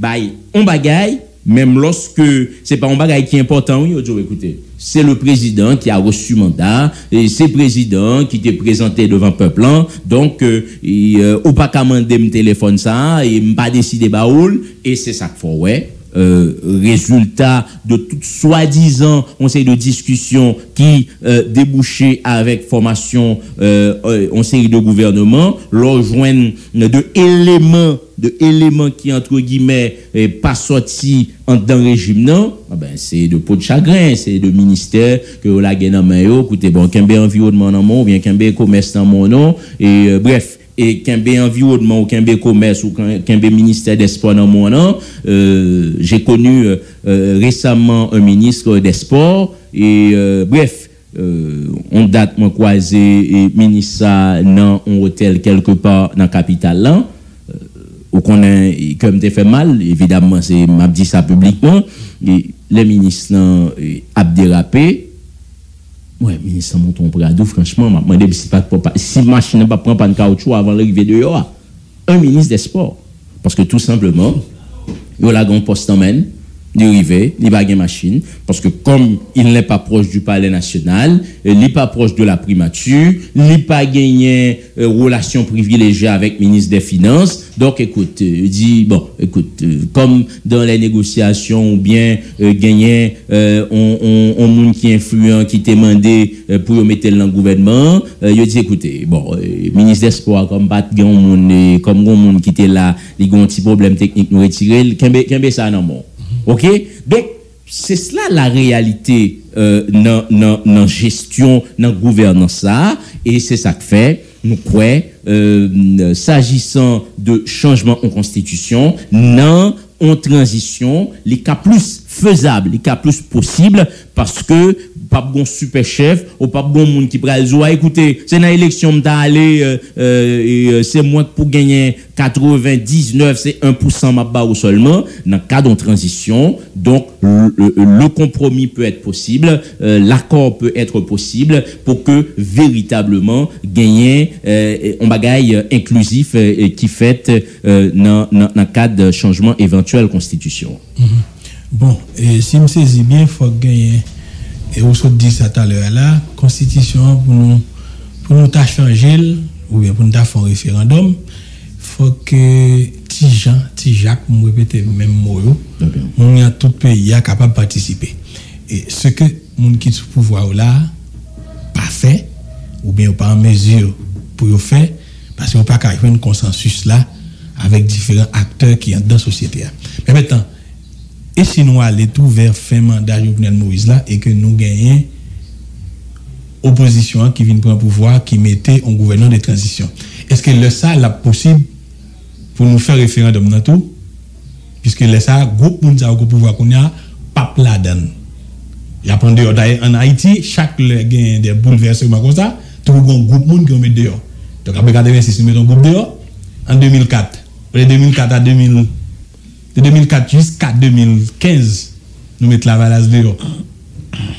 on bagaille, même lorsque c'est pas un bagage qui est important, oui, écoutez, c'est le président qui a reçu mandat, et c'est le président qui t'est présenté devant le peuple, donc, ou pas commander mon téléphone ça, et pas décider baoul, et c'est ça qu'il faut, ouais. Résultat de toute soi-disant conseil de discussion qui débouchait avec formation en série de gouvernement, rejoignent de éléments qui entre guillemets pas sortis en dans régime non, c'est de peau de chagrin, c'est de ministère que la gagne en main yo, écoutez bon qu'un environnement dans mon bien qu'un commerce dans mon nom et bref et qu'un environnement ou qu'un commerce ou qu'un ministère des sports dans mon nom, j'ai connu récemment un ministre des sports et bref on date mon croisé et ministre dans un hôtel quelque part dans la capitale là ou qu'on a comme t'es fait mal évidemment c'est m'a dit ça publiquement et les ministres a dérapé. Ouais, ministre monton Prado, franchement, m'a demandé si machine n'a pas prendre pas de caoutchouc avant l'arrivée de Yoa. Un ministre des Sports. Parce que tout simplement, il a un poste en main, d'arriver, il n'a pas de machine. Parce que comme il n'est pas proche du palais national, il n'est pas proche de la primature, il n'a pas gagné relation privilégiée avec le ministre des Finances. Donc, écoute, comme dans les négociations ou bien gagner on monde qui est influent, qui t'a demandé pour mettre dans le gouvernement, il dit, écoutez, ministre des Sports, comme pas de monde, comme monde qui était là, il y a un petit problème technique, nous retirer, qu'est-ce ça non bon. OK? Donc, c'est cela la réalité dans gestion, dans gouvernance ça, et c'est ça que fait, nous croyons, s'agissant de changement en constitution, non en transition, les cas plus faisables, les cas plus possibles, parce que pas bon super chef ou pas bon monde qui pral zo écoutez c'est dans élection m'ta aller c'est moi pour gagner 99 c'est 1% m'a ba ou seulement dans cas de transition donc le compromis peut être possible l'accord peut être possible pour que véritablement gagner on bagaille inclusif qui fait dans cadre de changement éventuel constitution. Bon et si me saisis bien faut gagner. Et on se dit ça tout à l'heure là, constitution pour nous t'a changer ou bien pour nous t'a faire un référendum, faut que ti Jacques me répéter même mot on y a tout pays est capable de participer. Et ce que monde qui sous pouvoir là pas fait ou bien pas en mesure pour le faire parce qu'on pas qu'à un consensus là avec différents acteurs qui sont dans la société. Mais maintenant et si nous allons tout vers fin mandat Jovenel Moïse là et que nous gagnons opposition qui vient prendre pouvoir qui mettait un gouvernement de transition. Est-ce que le ça là possible pour nous faire référendum dans tout puisque le ça groupe monde ça au pouvoir qu'on a pas là dedans. Il y a prendre en Haïti chaque gain des bouleversements comme ça tout un groupe monde qui met dehors. Donc après 86 nous mettons groupe dehors en 2004. De 2004 à 2000 de 2004 jusqu'à 2015, nous mettons la valase dehors.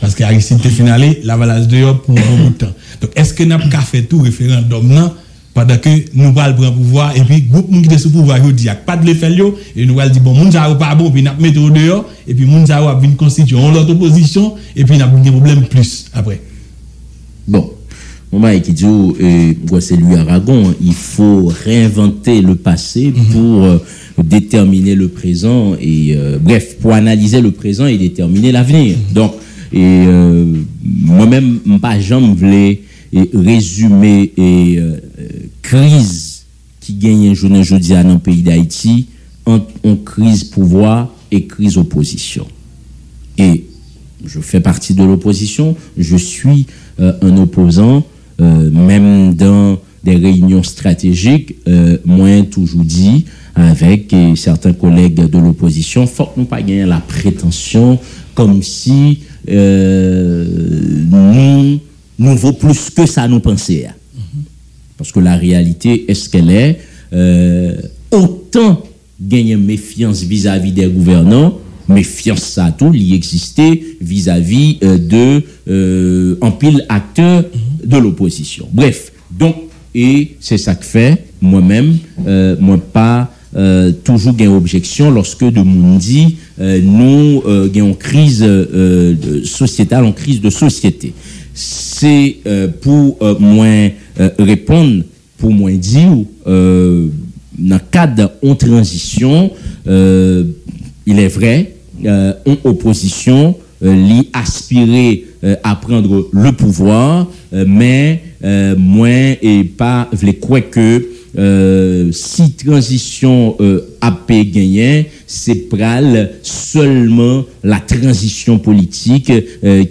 Parce qu'Aristide était finalé, la valase dehors pour un bon bout de temps. Donc, est-ce que nous avons fait tout référendum là, pendant que nous allons prendre pouvoir, et puis, le groupe qui est sous pouvoir, il dit, pas de l'effet, et nous allons dire, bon, nous n'avons pas bon, puis nous mettons dehors, et puis nous avons une constitution, l'autre opposition, et puis nous avons un problème plus après. Bon. Maman qui dit, c'est lui Aragon, il faut réinventer le passé pour déterminer le présent et bref, pour analyser le présent et déterminer l'avenir. Donc, moi-même, pas jamais voulais résumé et crise qui gagne journée aujourd'hui dans le pays d'Haïti en crise pouvoir et crise opposition. Et je fais partie de l'opposition, je suis un opposant, même dans des réunions stratégiques, moi toujours dit avec certains collègues de l'opposition, faut que nous pas gagner la prétention comme si nous vaut plus que ça nous penser. Parce que la réalité est ce qu'elle est. Autant gagner méfiance vis-à-vis des gouvernants, méfiance ça tout, il existait vis-à-vis de en pile acteurs de l'opposition. Bref, donc, et c'est ça que fait, moi-même, moi pas toujours gain objection lorsque de monde dit nous gagnons crise sociétale, en crise de société. C'est pour moins répondre, pour moins dire dans le cadre en transition, il est vrai, en opposition, l'y aspirer à prendre le pouvoir, mais moins et pas vle quoi que si transition AP gagné, c'est pral seulement la transition politique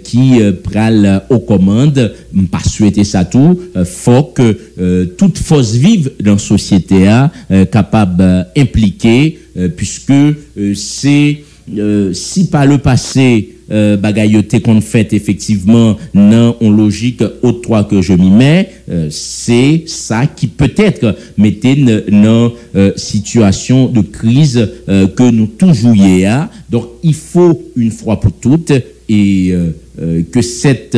qui pral aux commandes. Pas souhaiter ça tout. Faut que toute force vive dans la société a capable impliquer puisque c'est si par le passé bagayoté qu'on fait effectivement non en logique au 3 que je m'y mets, c'est ça qui peut-être mettait dans situation de crise que nous toujours y a. Donc il faut une fois pour toutes et que cette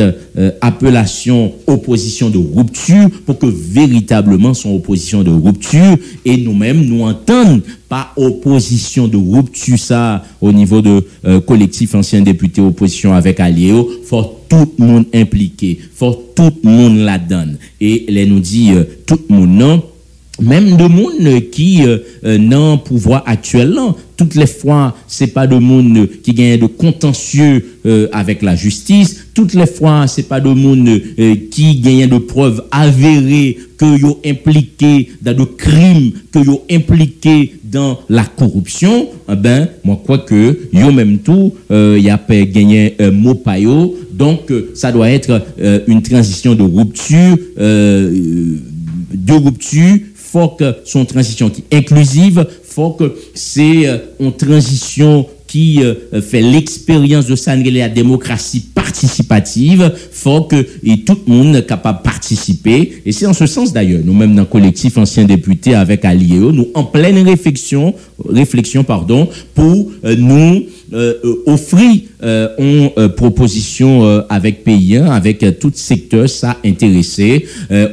appellation opposition de rupture pour que véritablement son opposition de rupture et nous-mêmes nous entendons pas opposition de rupture ça au niveau de collectif ancien député opposition avec Aliéo, faut tout le monde impliqué, faut tout le monde la donne et les nous dit tout le monde non. Même de monde qui n'ont pouvoir actuellement, toutes les fois, c'est pas de monde qui gagne de contentieux avec la justice, toutes les fois, c'est pas de monde qui gagne de preuves avérées que yo impliqué dans de crimes, que yo impliqué dans la corruption. Ben, moi crois que yo même tout y a pas gagné mot payo, donc ça doit être une transition de rupture faut que son transition qui est inclusive, faut que c'est une transition qui fait l'expérience de ça, la démocratie participative, faut que et tout le monde est capable de participer. Et c'est en ce sens d'ailleurs, nous-mêmes dans le collectif anciens députés avec Aliéo, nous en pleine réflexion pour nous offrir une proposition avec pays, avec tout secteur ça intéressé,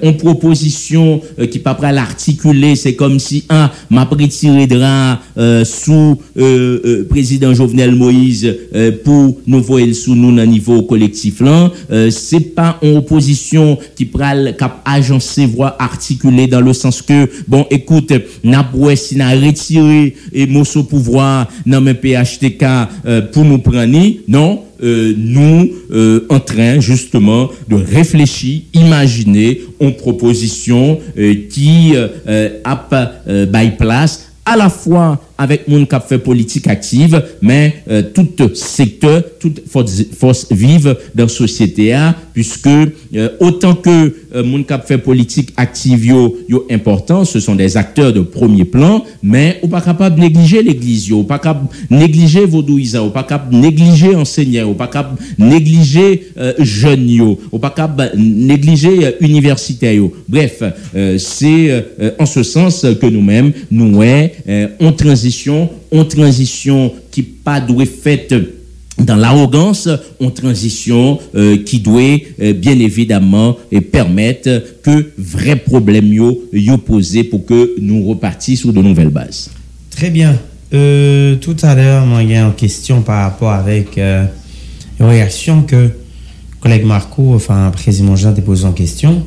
une proposition qui pas prêt à l'articuler, c'est comme si m'a retiré drap sous président Jovenel Moïse pour nous voir sous nous dans niveau collectif là, c'est pas une opposition qui pral cap agencer voire articuler dans le sens que bon écoute n'a si n'a retiré et mosso pouvoir dans mes PHTK pour nous prendre non nous en train justement de réfléchir, imaginer une proposition qui a by place à la fois avec mon cap fait politique active, mais tout secteur, toute force vive dans la société a, puisque autant que mon cap fait politique active yo important, ce sont des acteurs de premier plan, mais ou pas capable de négliger l'église, ou pas capable de négliger vaudouisa, ou pas capable de négliger enseignants, ou pas capable de négliger jeunes, ou pas capable de négliger universitaires. Bref, c'est en ce sens que nous-mêmes nous on transition qui pas doit faite dans l'arrogance, une transition qui doit bien évidemment permettre que vrais problèmes yo posés pour que nous repartissions sur de nouvelles bases. Très bien. Tout à l'heure, moi, il y a une question par rapport avec une réaction que collègue Marco, enfin président Jean, a posé en question.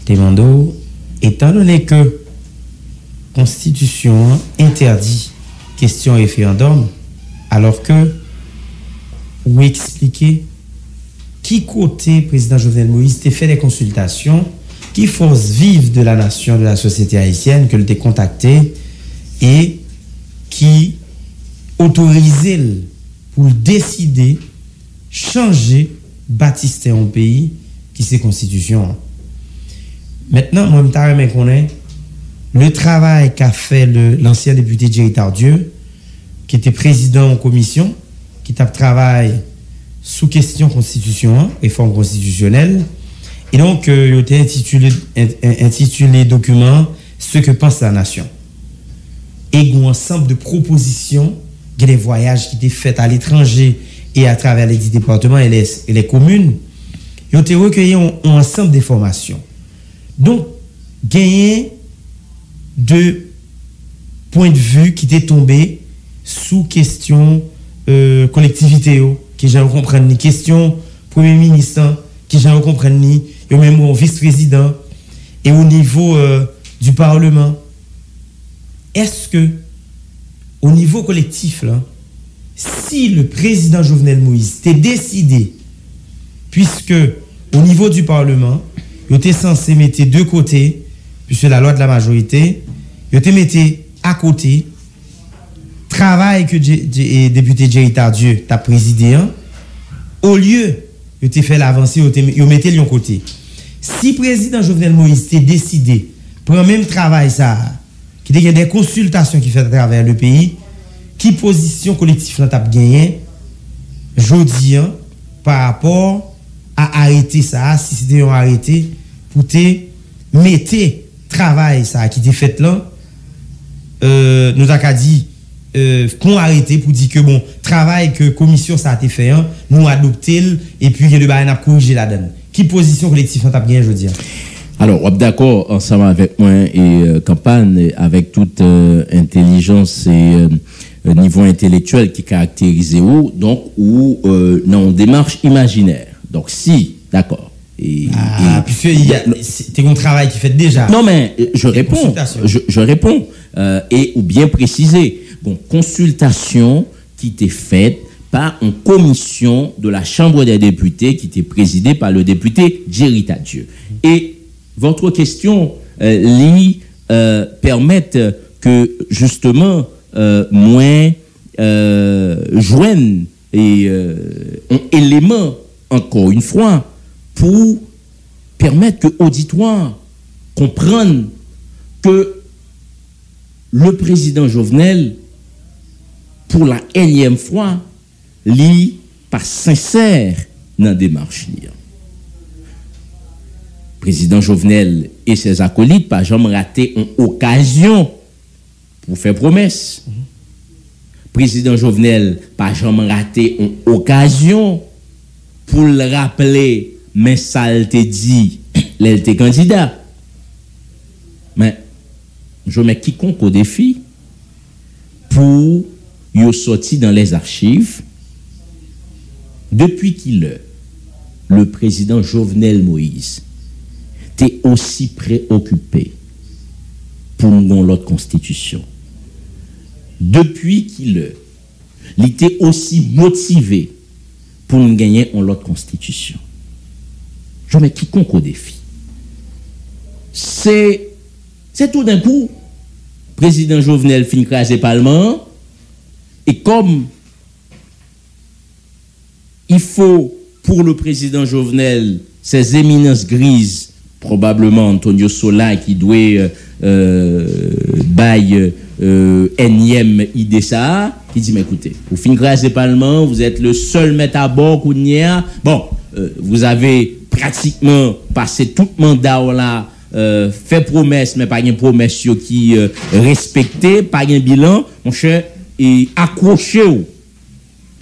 Demando, étant donné que Constitution interdit question référendum, alors que ou expliquer qui côté président Jovenel Moïse t'a fait des consultations, qui force vive de la nation, de la société haïtienne, que l'était contacté et qui autorisait pour décider changer baptiser un pays qui c'est constitution. Maintenant, moi, je connais le travail qu'a fait l'ancien député Jerry Tardieu, qui était président en commission, qui a travaillé sous question constitution, réforme constitutionnelle. Et donc, il a été intitulé document Ce que pense la nation. Et un ensemble de propositions, des voyages qui étaient faits à l'étranger et à travers les 10 départements et les communes, ils ont été recueillis un ensemble d'informations. Donc, gagner de points de vue qui étaient tombés sous question collectivité, qui j'ai comprendre ni question premier ministre, qui j'ai comprendre ni même au vice-président et au niveau du Parlement. Est-ce que au niveau collectif là, si le président Jovenel Moïse t'est décidé, puisque au niveau du Parlement, il était censé mettre de côté, puisque la loi de la majorité, il était mettre à côté travail que député Jerry Tardieu t'a présidé, au lieu il était fait l'avancée, il mettait de côté. Si le président Jovenel Moïse t'est décidé pour le même travail ça, qui y a des consultations qui fait à travers le pays, qui position collective n'a pas gagné, jodi par rapport à arrêter ça, si c'était un arrêté, pour te mettre travail ça qui était fait là, nous avons dit qu'on arrêté pour dire que bon, travail que commission ça a été fait, nous adopter et puis que le bail n'a corrigé la donne. Qui position collective n'a pas gagné, jodi? Alors, on est d'accord ensemble avec moi et campagne avec toute intelligence et niveau intellectuel qui caractérise donc ou non démarche imaginaire. Donc si, d'accord. Puisque c'est un travail qui fait déjà. Non mais je réponds. Je réponds et ou bien préciser. Bon, consultation qui était faite par une commission de la Chambre des députés qui était présidée par le député Jerry Tardieu. Et votre question permettent que justement moins joignent et un élément encore une fois pour permettre que l'auditoire comprenne que le président Jovenel pour la énième fois lit pas sincère dans la démarche. Président Jovenel et ses acolytes pas jamais raté une occasion pour faire promesse. Président Jovenel pas jamais raté une occasion pour le rappeler, mais ça il te dit, il était candidat. Mais je mets quiconque au défi pour y sortir dans les archives depuis qu'il le président Jovenel Moïse t'es aussi préoccupé pour l'autre constitution. Depuis qu'il était aussi motivé pour nous gagner en l'autre constitution. Je mets quiconque au défi. C'est tout d'un coup, président Jovenel fin craser Parlement, et comme il faut pour le président Jovenel ces éminences grises, probablement Antonio Sola qui doit bailler énième idée ça, qui dit mais écoutez, pour finir grâce au Parlement, vous êtes le seul maître à bord qu'on y a. Bon, vous avez pratiquement passé tout le mandat là, fait promesse, mais pas une promesse qui respectée, pas un bilan, mon cher, et accrochez-vous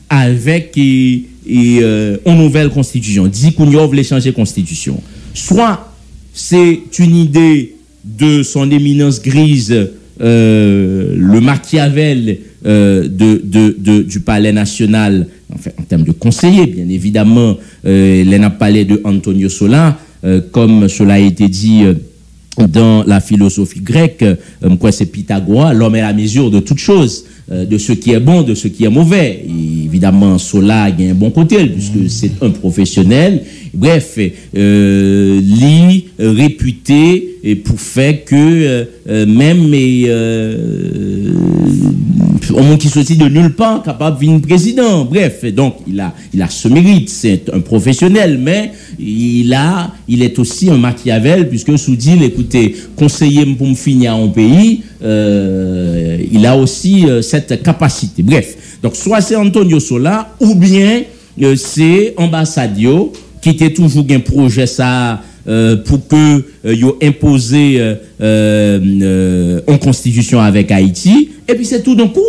avec une nouvelle constitution. Dit qu'on y voulait changer constitution. Soit c'est une idée de son éminence grise, le Machiavel du palais national, enfin, en termes de conseiller, bien évidemment, il n'a parlé de Antonio Sola, comme cela a été dit dans la philosophie grecque, quoi c'est Pythagore, l'homme est la mesure de toute chose. de ce qui est bon, de ce qui est mauvais. Et évidemment, Sola a un bon côté, puisque c'est un professionnel. Bref, lui réputé et pour faire que même au monde qui sortit de nulle part capable de devenir président. Bref, donc il a ce mérite, c'est un professionnel, mais il est aussi un Machiavel, puisque sous dit, écoutez, conseiller pour me finir en pays, il a aussi cette capacité. Bref, donc soit c'est Antonio Sola, ou bien c'est Ambassadio, qui était toujours un projet ça pour que yo imposer en constitution avec Haïti, et puis c'est tout d'un coup.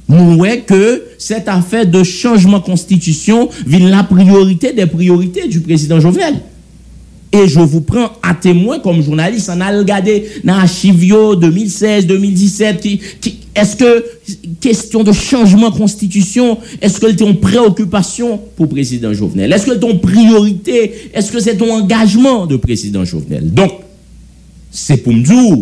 Nous voyons que cette affaire de changement de constitution vient la priorité des priorités du président Jovenel. Et je vous prends à témoin comme journaliste, on a regardé dans l'archivio 2016, 2017, est-ce que question de changement de constitution, est-ce que c'est une préoccupation pour le président Jovenel? Est-ce que c'est une priorité? Est-ce que c'est un engagement de président Jovenel? Donc, c'est pour me dire,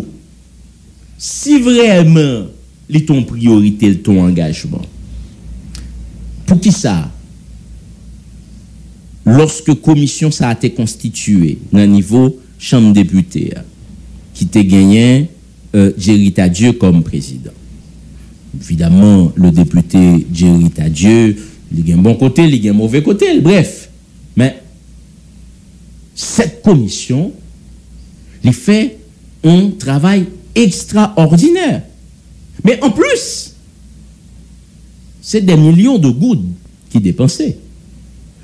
si vraiment c'est ton priorité, ton engagement, pour qui ça? Lorsque commission ça a été constituée dans le niveau chambre députée, qui t'a gagné Jerry Tadieu comme président. Évidemment, le député Jerry Tadieu, il a un bon côté, il a un mauvais côté, bref. Mais cette commission, il fait un travail extraordinaire. Mais en plus, c'est des millions de gouttes qui dépensent.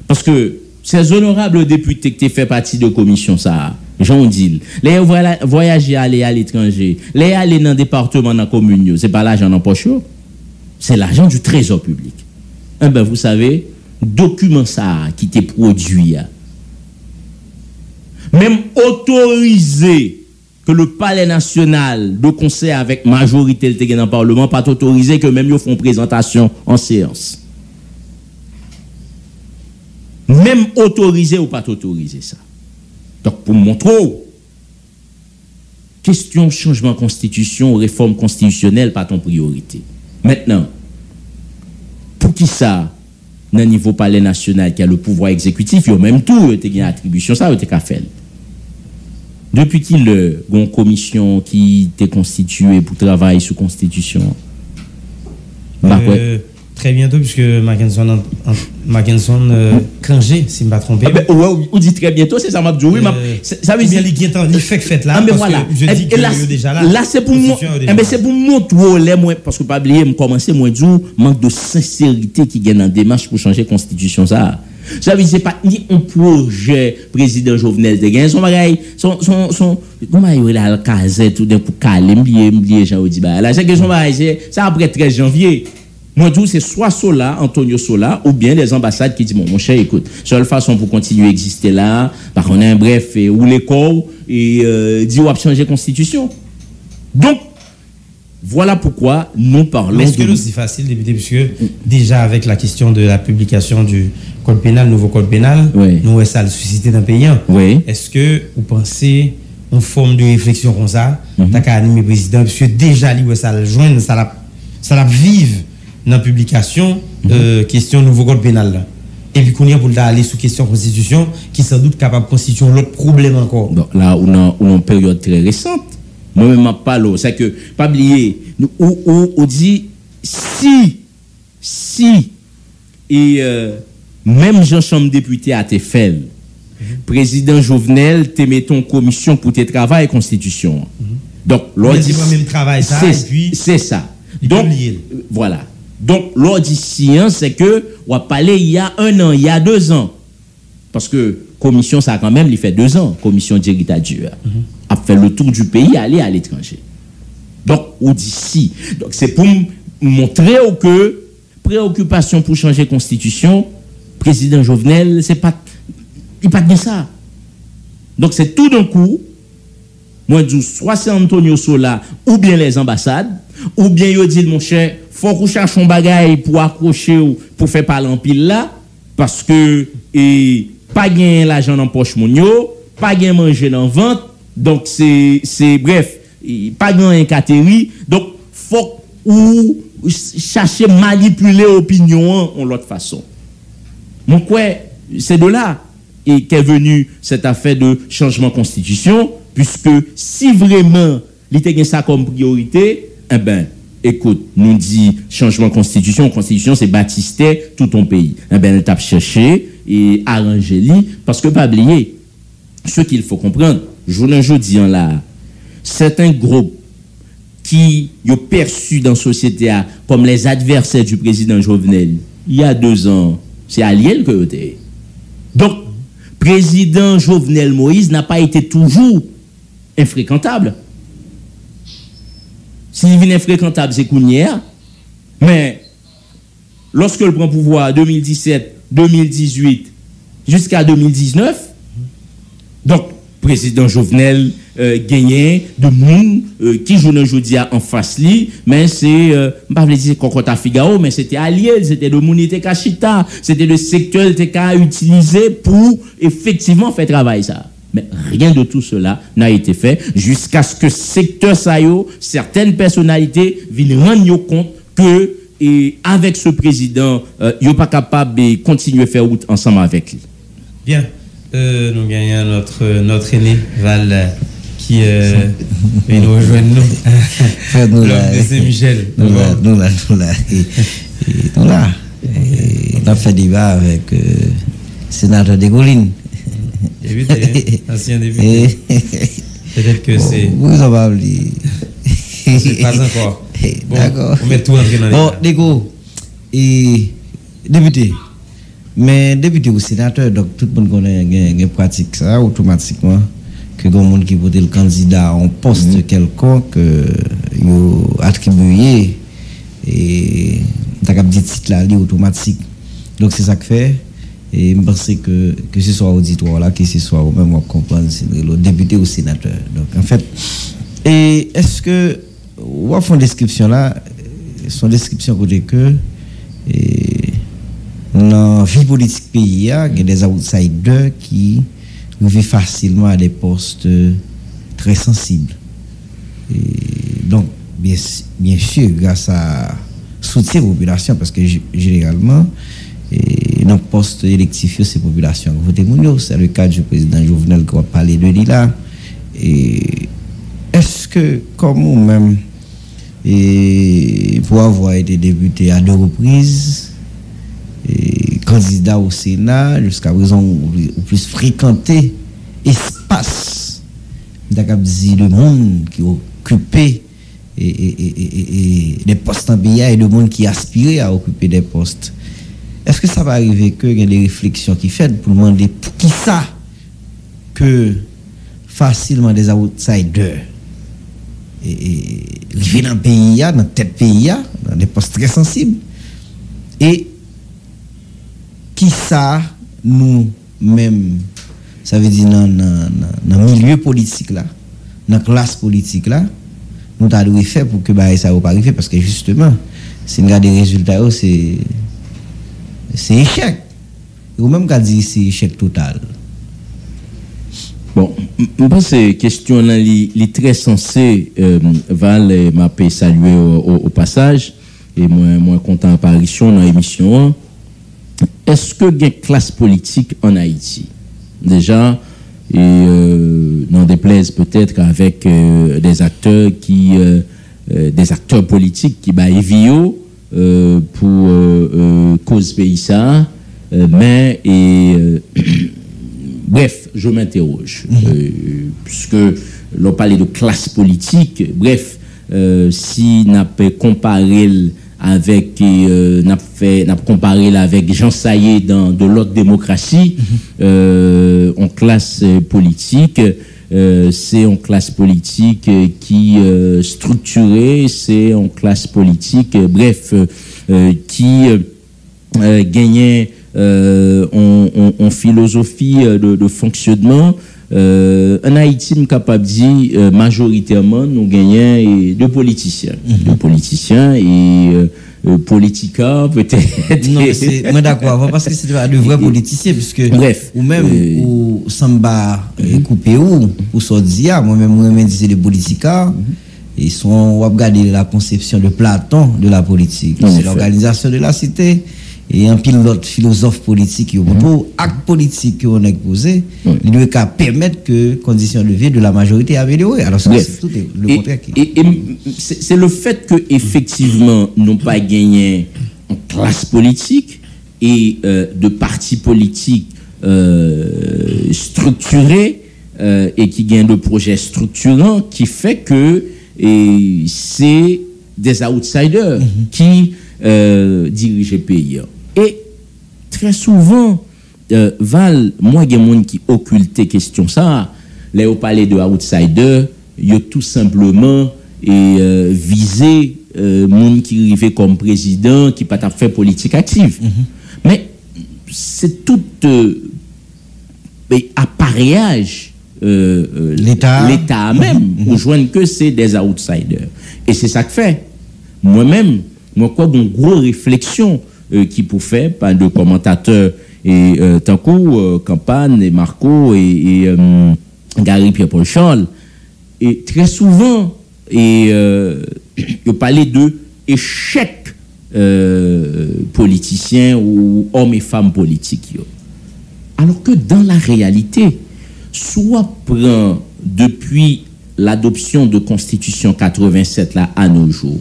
Parce que ces honorables députés qui fait partie de commission, ça, Jean dit, les voyager aller à l'étranger, les aller dans le département, dans la commune, c'est pas l'argent en poche, c'est l'argent du trésor public. Eh ben, vous savez, document ça qui était produit, même autorisé que le palais national de conseil avec majorité dans le Parlement, pas autorisé que même ils font présentation en séance. Même autorisé ou pas autorisé ça. Donc pour montrer, question changement de constitution, réforme constitutionnelle, pas ton priorité. Maintenant, pour qui ça, dans le niveau palais national qui a le pouvoir exécutif, il y a même tout, il y a une attribution, ça, il y a fait. Depuis qu'il y a une commission qui était constituée pour travailler sur la constitution? Très bientôt, puisque Mackinson Kangé, si je ne me trompe pas. Oui, on dit très bientôt, c'est ça m'a dit. Oui, ça veut dire il fait là. Mais voilà. Je dis que là, déjà là. Là, c'est pour moi. C'est pour montrer, parce que pas oublier, me commencer, moi, du manque de sincérité qui gagne en démarche pour changer la constitution. Ça veut dire, c'est pas ni un projet président Jovenel de gain, son bagage, comment il y a le caset, tout d'un coup, calme, m'blier, j'ai dit, là, c'est que son bagage, c'est après 13 janvier. Moi, tout, c'est soit Sola, Antonio Sola, ou bien les ambassades qui disent, mon cher, écoute, seule façon pour continuer à exister là, par contre, bref, ou les corps, et dit, on va changer la constitution. Donc, voilà pourquoi nous parlons. Mais est-ce que c'est facile, député, puisque déjà avec la question de la publication du code pénal, nouveau code pénal, nous, ça a suscité dans le pays. Oui. Est-ce que vous pensez une forme de réflexion comme ça, t'as qu'à animer le président, puisque déjà, ça le joindre, ça la vive dans la publication, question nouveau code pénal là. Et puis qu'on y a pour aller sous question constitution, qui sans doute capable de constituer l'autre problème encore. Donc là, on a une période très récente. Moi-même, je parle, c'est que, pas oublier, on dit, si, et même Jean-Chambre député a été fait, président Jovenel, te mettons commission pour tes travail et constitution. Donc, l'on dit, même travail ça, c'est ça. Donc, voilà. Donc, l'on dit science, c'est que, on a parlé il y a 1 an, il y a 2 ans. Parce que, commission, ça quand même, il fait 2 ans, commission d'héritage. A fait le tour du pays, aller à l'étranger. Donc, on dit si. Donc, c'est pour montrer que, préoccupation pour changer la constitution, président Jovenel, c'est pas, il pas de ça. Donc, c'est tout d'un coup, moi, je dis, soit c'est Antonio Sola, ou bien les ambassades, ou bien, il dit, mon cher, faut qu'on cherche un bagage pour accrocher ou pour faire parler en pile là, parce que, pas gagner l'argent dans poche mounio, pas gagner manger dans vente, donc c'est bref, pas gagner un catégorie, donc faut ou chercher manipuler l'opinion en l'autre façon. Mon quoi, c'est de là qu'est venue cette affaire de changement de constitution, puisque si vraiment il était ça comme priorité, eh ben, écoute, nous dit changement de constitution c'est baptister tout ton pays. Eh ben, elle t'a cherché et arrangé lui, parce que pas oublier, ce qu'il faut comprendre, aujourd'hui là, certains groupes qui ont perçu dans la société comme les adversaires du président Jovenel, il y a 2 ans, c'est Aliel que c'était. Donc, président Jovenel Moïse n'a pas été toujours infréquentable. S'il vient infréquentable, c'est Kounière, mais lorsque le prend pouvoir 2017, 2018, jusqu'à 2019, donc, président Jovenel gagné de monde qui joue aujourd'hui en face li, mais c'est pas veux dire Kokota Figaro, mais c'était allié, c'était le monde était Kachita, c'était le secteur était qu'à utiliser pour effectivement faire travail ça. Mais rien de tout cela n'a été fait jusqu'à ce que secteur sayo, certaines personnalités viennent rendre compte que et avec ce président, il n'est pas capable de continuer à faire route ensemble avec lui. Bien. Nous gagnons notre aîné Val qui vient nous rejoindre nous. L'homme de Saint-Michel. Nous là. On a fait débat avec sénateur de Gauline. Député, ancien député. Peut-être que c'est. Vous en parlez. C'est pas encore. Bon, d'accord. On met tout entrer dans les. Bon, Dégo. Et député. Mais député ou sénateur, donc tout le monde connaît une pratique ça automatiquement que le monde qui vote le candidat en poste quelconque yo attribué et t'as dit titre là automatique. Donc c'est ça que fait et je pense que ce soit auditoire là que ce soit ou même on comprendre c'est le député ou sénateur. Donc en fait et est-ce que ou font description là son description côté que dans la vie politique pays, il y a des outsiders qui vivent facilement à des postes très sensibles. Et donc, bien sûr, grâce à soutien de la population, parce que généralement, dans le poste électif, c'est la population qui vote Mounio. C'est le cas du président Jovenel qui va parler de lui là. Et est-ce que, comme vous-même, pour avoir été député à 2 reprises, et candidat au Sénat, jusqu'à présent, ou plus fréquenté espace, le monde qui occupait des postes en pays et le monde qui aspirait à occuper des postes. Est-ce que ça va arriver que il y a des réflexions qui sont faites pour demander pour qui ça que facilement des outsiders vivent dans le pays, dans tel pays, dans des postes très sensibles et qui ça nous-mêmes, ça veut dire dans le milieu politique là, dans la classe politique là, nous avons fait pour que ça ne va pas arriver parce que justement, si on regarde les résultats, c'est échec. Ou même qu'à dire c'est échec total. Bon, je pense que cette question là est très sensée. Val m'a salué au passage et moi content apparition dans l'émission. Est-ce que il y a une classe politique en Haïti? Déjà, n'en déplaise peut-être avec des acteurs des acteurs politiques qui baillent vio pour cause pays ça, mais bref, je m'interroge puisque l'on parlait de classe politique. Bref, si n'a pas comparé avec n'a comparé avec Jean Saillé dans de l'autre démocratie en classe politique c'est une classe politique qui structurée, c'est une classe politique bref qui gagnait en philosophie de fonctionnement. En Haïti, je suis capable de dire majoritairement nous gagnons de politiciens et politiciens peut-être. Non, c'est moi d'accord parce que c'est de vrais politiciens puisque bref ou même ou Samba coupé ou Sodia moi-même c'est des politiciens ils sont regarder la conception de Platon de la politique. C'est l'organisation de la cité. Et un pilote philosophe politique, pour acte politique qu'on a posé, il doit permettre que conditions de vie de la majorité améliorées. Alors, c'est tout le contraire. Et c'est le fait que effectivement, nous n'avons pas gagné en classe politique et de partis politiques structurés et qui gagnent de projets structurants qui fait que c'est des outsiders qui dirigent le pays. Et très souvent, Val, moi, il y a des gens qui occultent question ça. Là, on parlait de outsiders, il y a tout simplement visé gens qui arrivaient comme président, qui pas fait politique active. Mais c'est tout appareillage l'État même, pour joindre que c'est des outsiders. Et c'est ça que fait. Moi-même, moi, quoi, une grosse réflexion qui pour faire par deux commentateurs et Tankou, Campagne et Marco et Gary Pierre-Paul Charles. Et très souvent, il parlait de échec politiciens ou hommes et femmes politiques. Alors que dans la réalité, soit prend depuis l'adoption de Constitution 87 là à nos jours,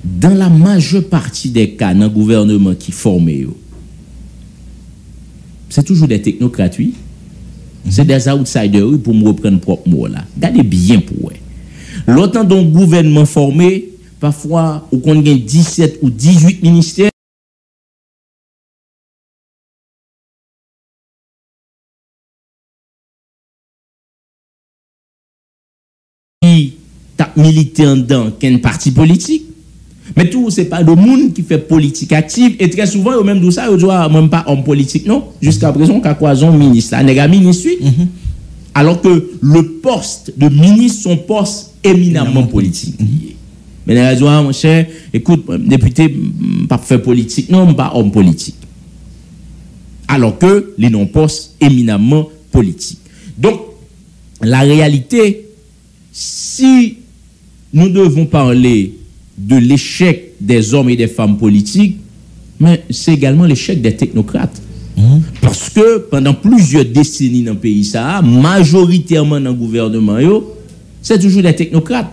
dans la majeure partie des cas, dans le gouvernement qui formé, c'est toujours des technocrates, oui. C'est des outsiders, oui, pour me reprendre propre mot là. Regardez bien pour eux. L'autant d'un gouvernement formé, parfois, où on a 17 ou 18 ministères, qui t'a milité en dedans qu'un parti politique. Mais tout, c'est pas le monde qui fait politique active. Et très souvent, au même tout ça, ils doivent même pas homme politique, non. Jusqu'à présent, qu'à quoi un ministre, un nègre ministre, alors que le poste de ministre, son poste éminemment politique. Mais les raisons, mon cher, écoute, député, pas fait politique, non, pas homme politique. Alors que les non-postes éminemment politiques. Donc, la réalité, si nous devons parler de l'échec des hommes et des femmes politiques, mais c'est également l'échec des technocrates. Parce que pendant plusieurs décennies dans le pays, ça, majoritairement dans le gouvernement, c'est toujours des technocrates.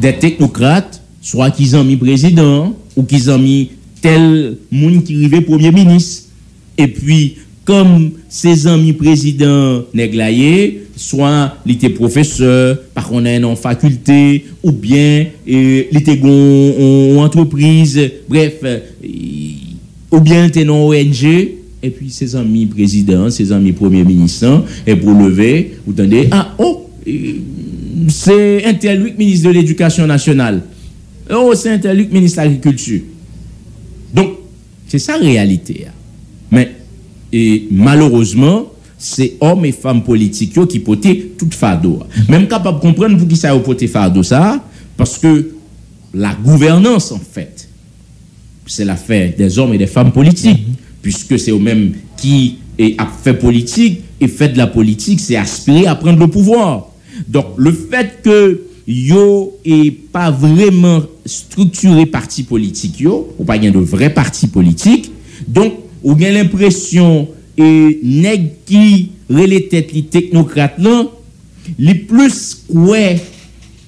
Des technocrates, soit qu'ils ont mis président, ou qu'ils ont mis tel monde qui arrivait premier ministre. Et puis, comme ces amis présidents néglaillés, soit il était professeur, par contre en faculté, ou bien il était en entreprise, bref, ou bien il était en ONG, et puis ses amis présidents, ses amis premiers ministres, et pour lever, vous entendez, c'est un tel Luc, ministre de l'Éducation nationale. Oh, c'est un tel Luc, ministre de l'Agriculture. Donc, c'est ça la réalité. Mais, malheureusement, c'est hommes et femmes politiques qui potaient tout fardeau. Même capable de comprendre pour qui ça a poté fardeau ça, parce que la gouvernance, en fait, c'est l'affaire des hommes et des femmes politiques, puisque c'est eux-mêmes qui a fait politique, et fait de la politique, c'est aspirer à prendre le pouvoir. Donc, le fait que yo est pas vraiment structuré parti politique, ou pas bien de vrais partis politiques, donc, on a l'impression et nèg qui relève tête les technocrates là, les plus ouais,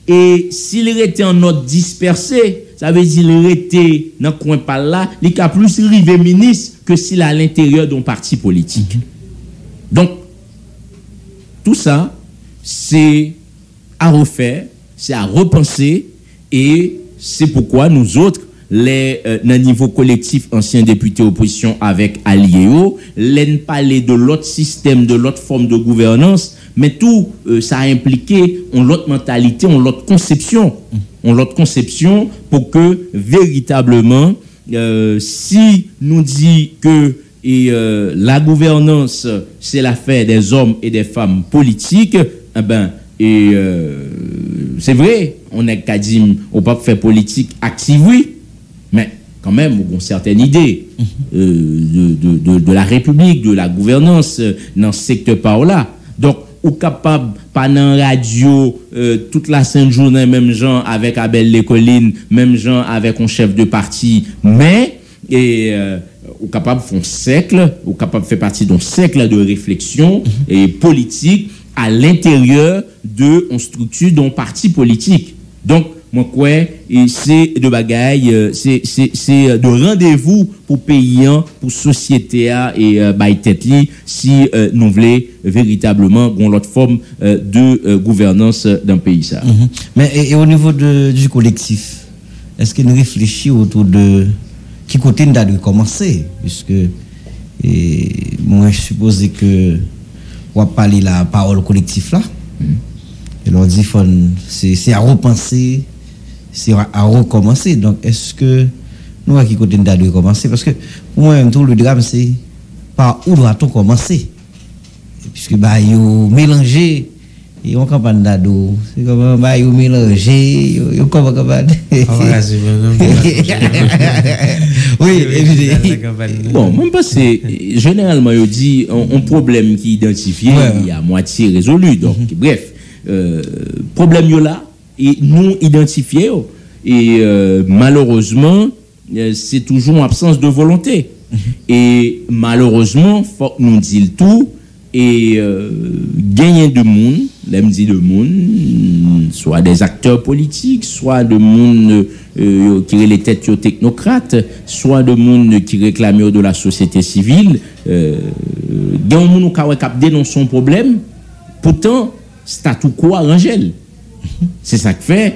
et s'il était en note dispersé, ça veut dire qu'il était dans coin par là, il a plus arrivé ministre que s'il est à l'intérieur d'un parti politique. Donc tout ça c'est à refaire, c'est à repenser, et c'est pourquoi nous autres dans niveau collectif anciens députés opposition avec alliés, l'en parler de l'autre système, de l'autre forme de gouvernance, mais tout ça a impliqué on l'autre mentalité, on l'autre conception, pour que véritablement si nous dit que la gouvernance c'est l'affaire des hommes et des femmes politiques, c'est vrai, on est qu'à dire on peut faire politique active, oui. Mais quand même, on a une certaine idée de la République, de la gouvernance dans ce secteur par là. Donc, ou capable pendant radio toute la sainte journée même gens avec Abel Lécoline, même gens avec un chef de parti, mais ou capable de faire un cercle, ou capable de faire partie d'un cercle de réflexion et politique à l'intérieur de une structure d'un parti politique. Donc moi quoi c'est de bagaille c'est de rendez-vous pour paysan pour société et by tête li si nous voulons véritablement une autre forme de gouvernance dans le pays ça. Mais et au niveau du collectif, est-ce qu'il réfléchit autour de qui côté nous doit commencer puisque moi je suppose que on va parler la parole collectif là. Et l'on dit c'est à repenser, c'est à recommencer. Donc est-ce que nous à qui côté nous doit commencer parce que pour moi tout le drame c'est par où doit-on commencer puisque bah yo mélanger et on campagne d'ado c'est comme bah yo mélanger yo comment oui évidemment bon même pas c'est généralement yo dit un problème qui identifié il y a moitié résolu donc bref problème yo là et nous identifier et malheureusement c'est toujours une absence de volonté et malheureusement faut nous dire tout et gagner de monde, l'aime dit de monde, soit des acteurs politiques, soit de monde qui est les têtes technocrates, soit de monde qui réclame de la société civile, gagner monde qui dénonce son problème, pourtant statu quo arrangel. C'est ça que fait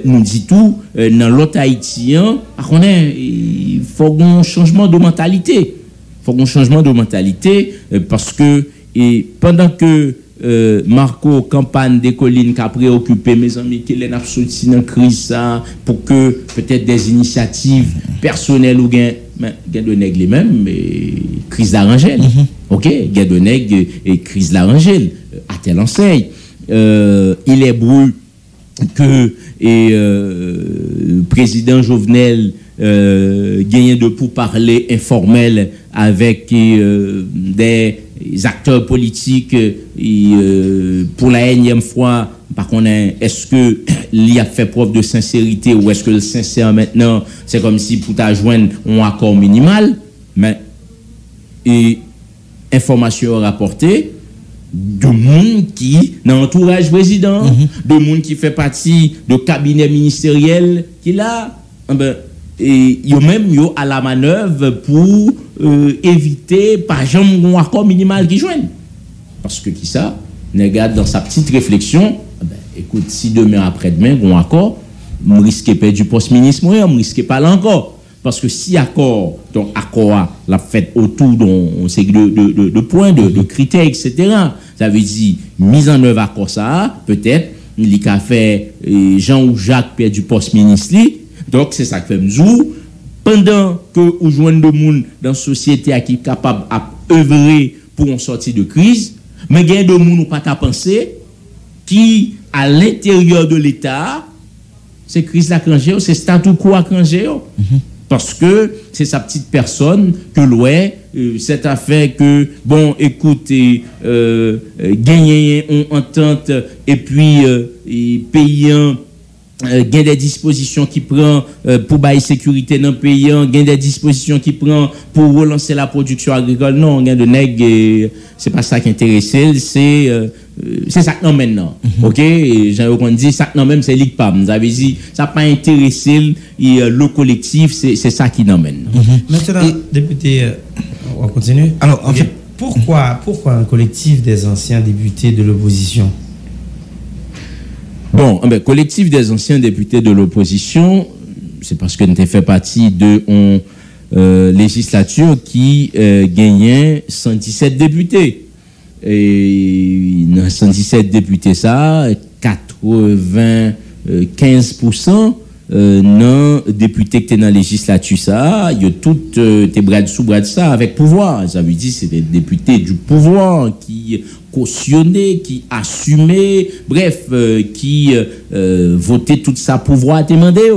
nous dit tout dans l'autre haïtien, il faut un changement de mentalité. Faut un changement de mentalité parce que et pendant que Marco campagne des collines qui a préoccupé mes amis qui les a sorti dans crise ça pour que peut-être des initiatives personnelles ou gain de nègre même mais crise d'Arangel. OK, gain de nègre et crise d'Arangel à telle enseigne il est brûlé que président Jovenel gagné de pourparlers informels avec des acteurs politiques pour la énième fois par contre est-ce que il a fait preuve de sincérité ou est-ce que le sincère maintenant c'est comme si pour joindre un accord minimal mais information rapportée de monde qui dans l'entourage président de monde qui fait partie de cabinet ministériel qui là et yo même yo à la manœuvre pour éviter pas jamais un accord minimal qui joigne parce que qui ça regarde dans sa petite réflexion écoute si demain après-demain un accord me risque perdre du poste ministre moi me risque pas là encore parce que si accord donc accord la fait autour d'un série de points de critères etc. ça veut dire mise en œuvre accord ça peut-être il a fait Jean ou Jacques perd du poste ministre. Donc c'est ça que fait nous pendant que ou joindre de monde dans société qui est capable à œuvrer pour une sortie de crise mais gain de monde ou pas ta penser qui à l'intérieur de l'état c'est crise la cranger c'est statu quo à cranger parce que c'est sa petite personne que l'oué cette affaire que bon écoutez gagner une entente et puis payant gain des dispositions qui prend pour bailler sécurité dans le pays, gain des dispositions qui prend pour relancer la production agricole. Non, gain de nègre, c'est pas ça qui intéresse, c'est ça que non maintenant. OK, j'ai dit ça que non même c'est l'ICPAM. Vous avez dit ça pas intéressé le collectif, c'est ça qui non maintenant. Maintenant député on continue. Alors en fait pourquoi un collectif des anciens députés de l'opposition? Bon, collectif des anciens députés de l'opposition, c'est parce que nous avons fait partie de législature qui gagnait 117 députés. Et dans 117 députés, ça, 95% non députés qui étaient dans la législature, ça, il y a toutes tes bras dessous, bras de ça, avec pouvoir. Ça veut dire c'est des députés du pouvoir qui cautionnaient, qui assumaient, bref, qui votaient tout ça pouvoir à demander.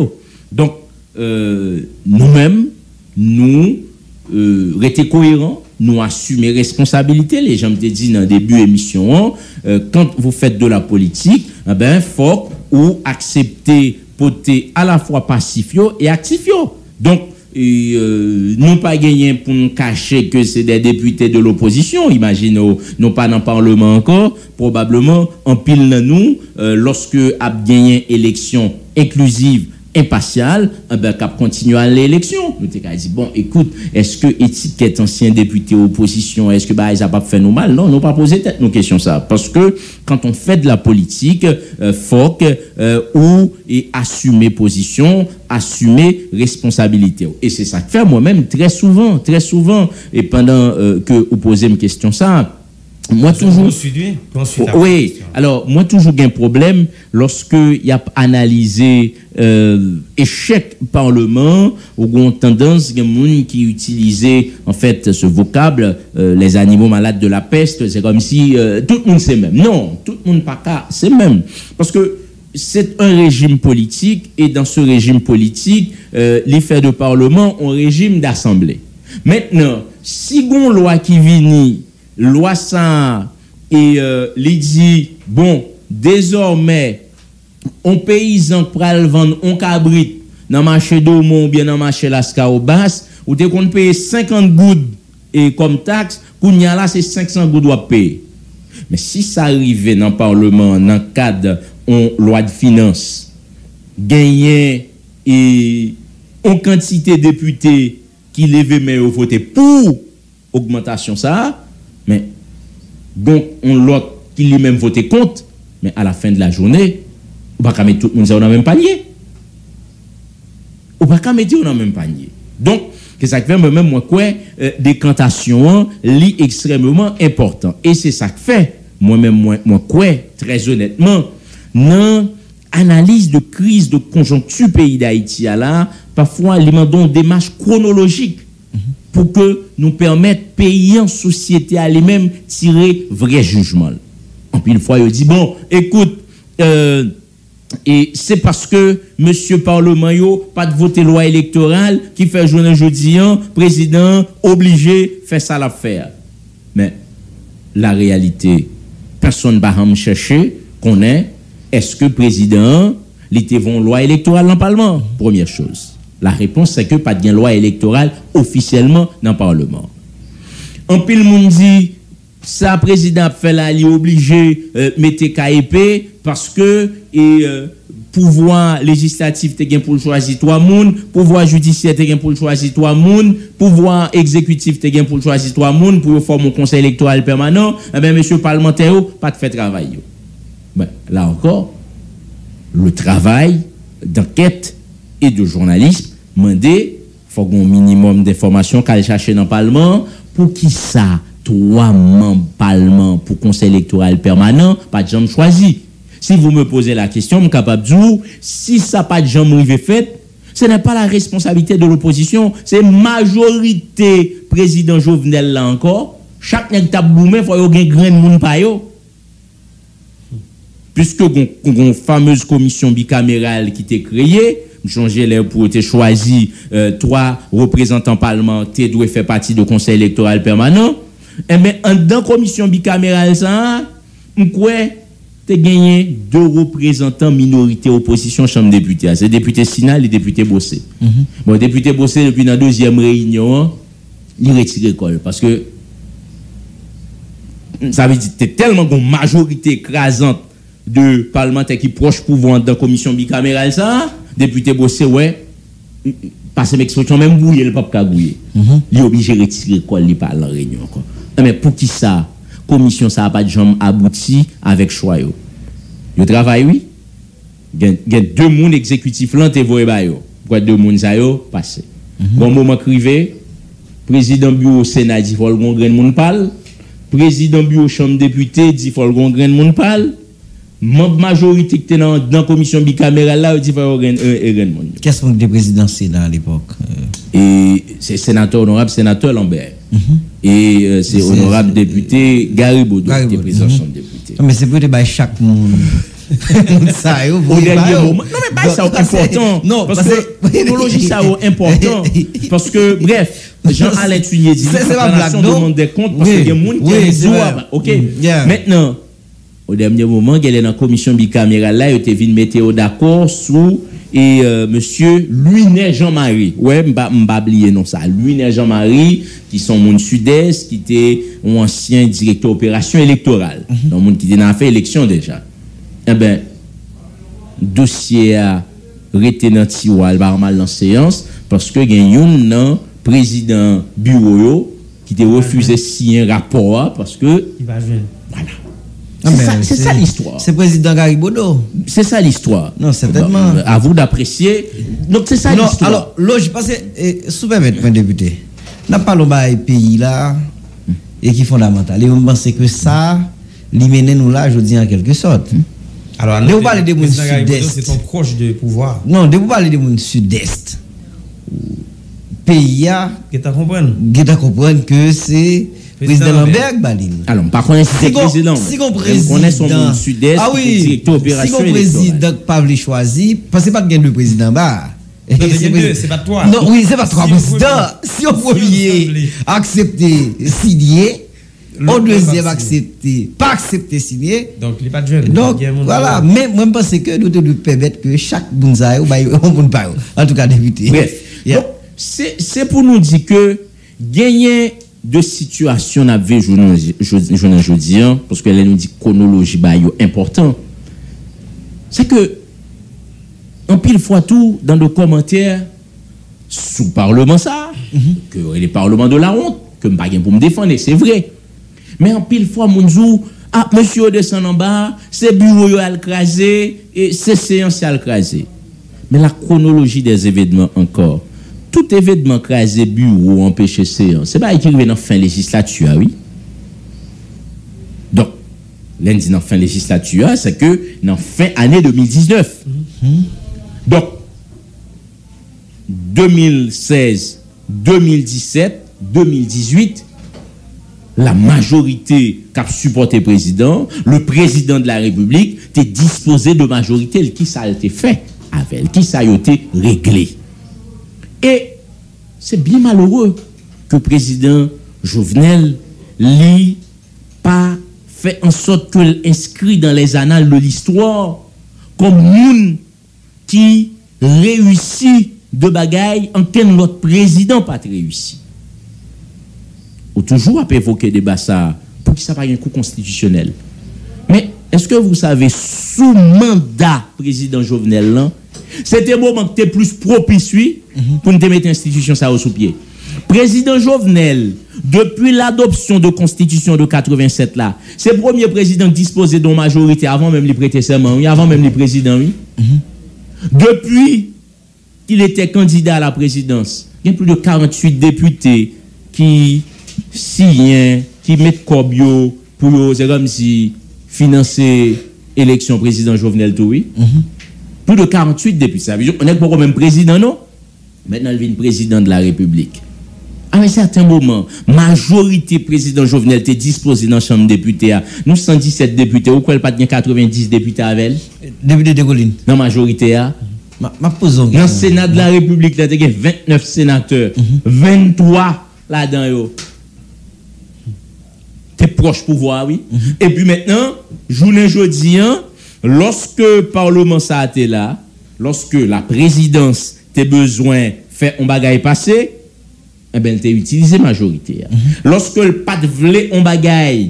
Donc, nous-mêmes, nous, rester cohérents, nous assumer responsabilité. Les gens me dit dans le début émission, quand vous faites de la politique, faut ou accepter porter à la fois passif et actif. Donc, nous pas gagné pour nous cacher que c'est des députés de l'opposition. Imaginez, nous pas dans le Parlement encore, probablement en pile dans nous, lorsque a gagné élection inclusive, impartial, cap continuer à l'élection. Nous t'ai dit bon, écoute, est-ce que étiquette ancien député opposition, est-ce que ça pas fait nous mal? Non, nous pas poser tête nos questions ça, parce que quand on fait de la politique, faut ou et assumer position, assumer responsabilité. Et c'est ça que fait moi-même très souvent, et pendant que vous posez une question ça. Moi toujours oui, alors moi toujours j'ai un problème lorsque il y a analysé échec parlement ou ont tendance des gens qui utilisaient en fait ce vocable les animaux malades de la peste, c'est comme si tout le monde c'est même. Non, tout le monde pas cas, c'est même parce que c'est un régime politique et dans ce régime politique l'effet de parlement un régime d'assemblée. Maintenant, si gon loi qui vient loi ça et les dit bon désormais on paysan pral vendre on cabrit dans marché d'Aumont bien dans marché Lascaux basse ou te qu'on paye 50 gouttes et comme taxe kounya là c'est 500 gouttes doit payer. Mais si ça arrivait dans le parlement dans le cadre on loi de finances gagner et en quantité de députés qui levaient mais voter pour augmentation ça. Mais donc on l'autre qui lui-même voté contre, mais à la fin de la journée, on va pas mettre tout le monde dans le même panier. On va pas mettre dans le même panier. Donc que ça fait même moi quoi décantation li extrêmement important et c'est ça que fait moi-même moi quoi très honnêtement non analyse de crise de conjoncture pays d'Haïti là parfois ils demandent une démarche chronologique pour que nous permettent pays en société à lui-même tirer vrai jugement. En puis une fois il dit bon écoute et c'est parce que monsieur parlement yo pas de voter loi électorale qui fait journée jeudi président obligé faire ça l'affaire. Mais la réalité personne va me chercher connaît est-ce que président li te vont loi électorale dans le parlement première chose. La réponse, c'est que pas de loi électorale officiellement dans le Parlement. En pile monde dit, ça président fait là, il est obligé mettre KEP parce que pouvoir législatif te gain pour choisir trois moun, pouvoir judiciaire te gain pour choisir trois moun, pouvoir exécutif te gain pour choisir trois moun pour former un conseil électoral permanent. Eh bien, monsieur parlementaire, pas de fait travail. Ben, là encore, le travail d'enquête et de journalisme mandé faut un minimum d'informations qu'elle chercher dans le parlement pour qui ça trois membres parlement pour conseil électoral permanent pas de jambe choisi. Si vous me posez la question je suis capable de dire si ça pas de jambe rivé fait ce n'est pas la responsabilité de l'opposition, c'est majorité président Jovenel là encore chaque nèg t'a boumé faut y grain de monde pa yo puisque une fameuse commission bicamérale qui était créée changer l'air pour être choisi trois représentants parlementaires doivent faire partie du conseil électoral permanent et mais dans commission bicamérale ça m'coué t'es gagné deux représentants minorité opposition chambre députés c'est député Sinal et député Bossé. Bon député Bossé depuis la deuxième réunion il retire l'école parce que ça veut dire t'es tellement une majorité écrasante de parlementaires qui proche pouvoir dans commission bicamérale ça député Bossé ouais parce que l'expression même bouiller le pape gouiller il est obligé de retirer quoi il parle en réunion quoi. Mais pour qui ça commission ça a pas de jambe abouti avec choix yo travail oui gen deux monde exécutif là te voyer ba yo quoi deux monde ça yo passé bon moment crivé président bureau Sénat dit faut le grand monde parle président bureau chambre député dit faut le grand monde parle membre majorité qui était dans la commission bicamérale là il dit faut rien monde. Qu'est-ce que le président Sénat à l'époque et c'est sénateur honorable sénateur Lambert et c'est honorable député Garibodo qui est président de député. Mais c'est pour chaque monde Ça yo au dernier moment. Non mais pas ça important. Non, parce que chronologie ça est important parce que bref, Jean-Alain Tuyé dit la nation demande des comptes parce que y a monde qui a OK. Maintenant au dernier moment, il y a dans la commission bicamérale là, il était venu mettre d'accord sous et monsieur Louis-Né Jean-Marie. Ouais, m'pa oublier non ça. Louis-Né Jean-Marie qui sont monde sud-est qui était un ancien directeur opération électorale. Donc monde qui était fait élection déjà. Eh ben dossier a rete dans tiroir par mal dans séance parce que il y a un président bureau qui te refusé signer un rapport parce que il va venir. Voilà. C'est ça l'histoire. C'est président Garibodo. C'est ça l'histoire. Non, certainement. À vous d'apprécier. Donc c'est ça l'histoire. Alors, logique, parce que, sous-permettre, mon député, n'a pas le pays là, et qui est fondamental. Et on pense que ça, l'imène nous là, je dis en quelque sorte. Alors, vous parlez de mon sud-est. C'est ton proche de pouvoir. Non, vous parlez de mon sud-est. Pays là, que tu comprends que c'est président Lambert Balin. Alors, par contre, c'est président. Si on président sud-est, directeur opération. Si on président pas voulu choisir, parce que pas de président bas. C'est pas toi. Non, oui, c'est pas toi président. Si on premier accepter signer, au deuxième accepter, pas accepter signer. Donc il pas de jeune. Donc voilà, mais moi je pense que nous devons permettre que chaque bonzaï ou on pas en tout cas député. Bref. Donc c'est pour nous dire que gagner de situation n'avait jeudi parce que elle nous dit chronologie important. C'est que en pile fois tout dans nos commentaires sous parlement ça que les parlements de la honte que m'pa gen pour me défendre, c'est vrai. Mais en pile fois mounzou monsieur descend en bas, c'est bureau yo al crasé et c'est séance al crasé. Mais la chronologie des événements encore tout événement crasé bureau empêché séance, c'est pas qui arrive dans fin législature, oui. Donc, lundi dans fin législature, c'est que dans fin année 2019. Donc, 2016, 2017, 2018, la majorité qui a supporté le président de la République, était disposé de majorité, qui ça a été fait avec, qui ça a été réglé. Et c'est bien malheureux que le président Jovenel l'ait pas fait en sorte qu'il inscrit dans les annales de l'histoire comme moun qui réussit de bagaille en quel l'autre président pas réussi. Ou toujours à évoquer des bassards pour qu'il ça pas un coup constitutionnel. Mais est-ce que vous savez sous mandat président Jovenel là, c'était un moment qui était plus propice pour nous mettre l'institution ça au sous-pied. Président Jovenel, depuis l'adoption de constitution de 87 là, c'est le premier président qui disposait d'une majorité avant même de prêter serment, oui, avant même le président, oui. Depuis qu'il était candidat à la présidence, il y a plus de 48 députés qui signent, qui mettent Kobio pour c'est comme si financer l'élection président Jovenel tout, oui. Plus de 48 députés. Ça veut dire on n'est pas même président, non? Maintenant, il vient président de la République. À un certain moment, majorité président Jovenel était disposé dans la Chambre des députés. Nous, 117 députés, ou quoi, pas de 90 députés avec elle? Député de Colline. Dans la majorité, dans le Sénat de la République, il y a 29 sénateurs, 23 là-dedans. T'es proche pouvoir, oui. Et puis maintenant, journée jeudi, lorsque le Parlement ça a été là, lorsque la présidence a besoin de faire un bagage passé, eh ben, tu as utilisé majorité. Lorsque le pas de vle un bagage,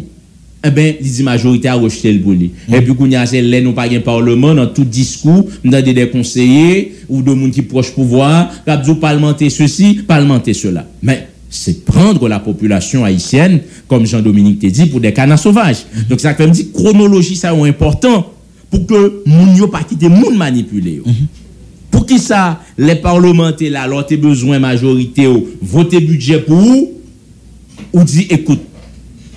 eh ben, il dit majorité a rejeté le bouli. Et puis, quand il y a ces nous pas un parlement, dans tout discours, nous avons des conseillers ou de monde qui proche pouvoir, qui ont parlementer ceci, parlementer cela. Mais, c'est prendre la population haïtienne, comme Jean-Dominique t'a dit, pour des canards sauvages. Donc, ça fait me dire chronologie, ça est important pour que moun yo pas quitter moun manipuler. Pour qui ça, les parlementaires là, alors t'es besoin majorité voter budget pour ou dit écoute,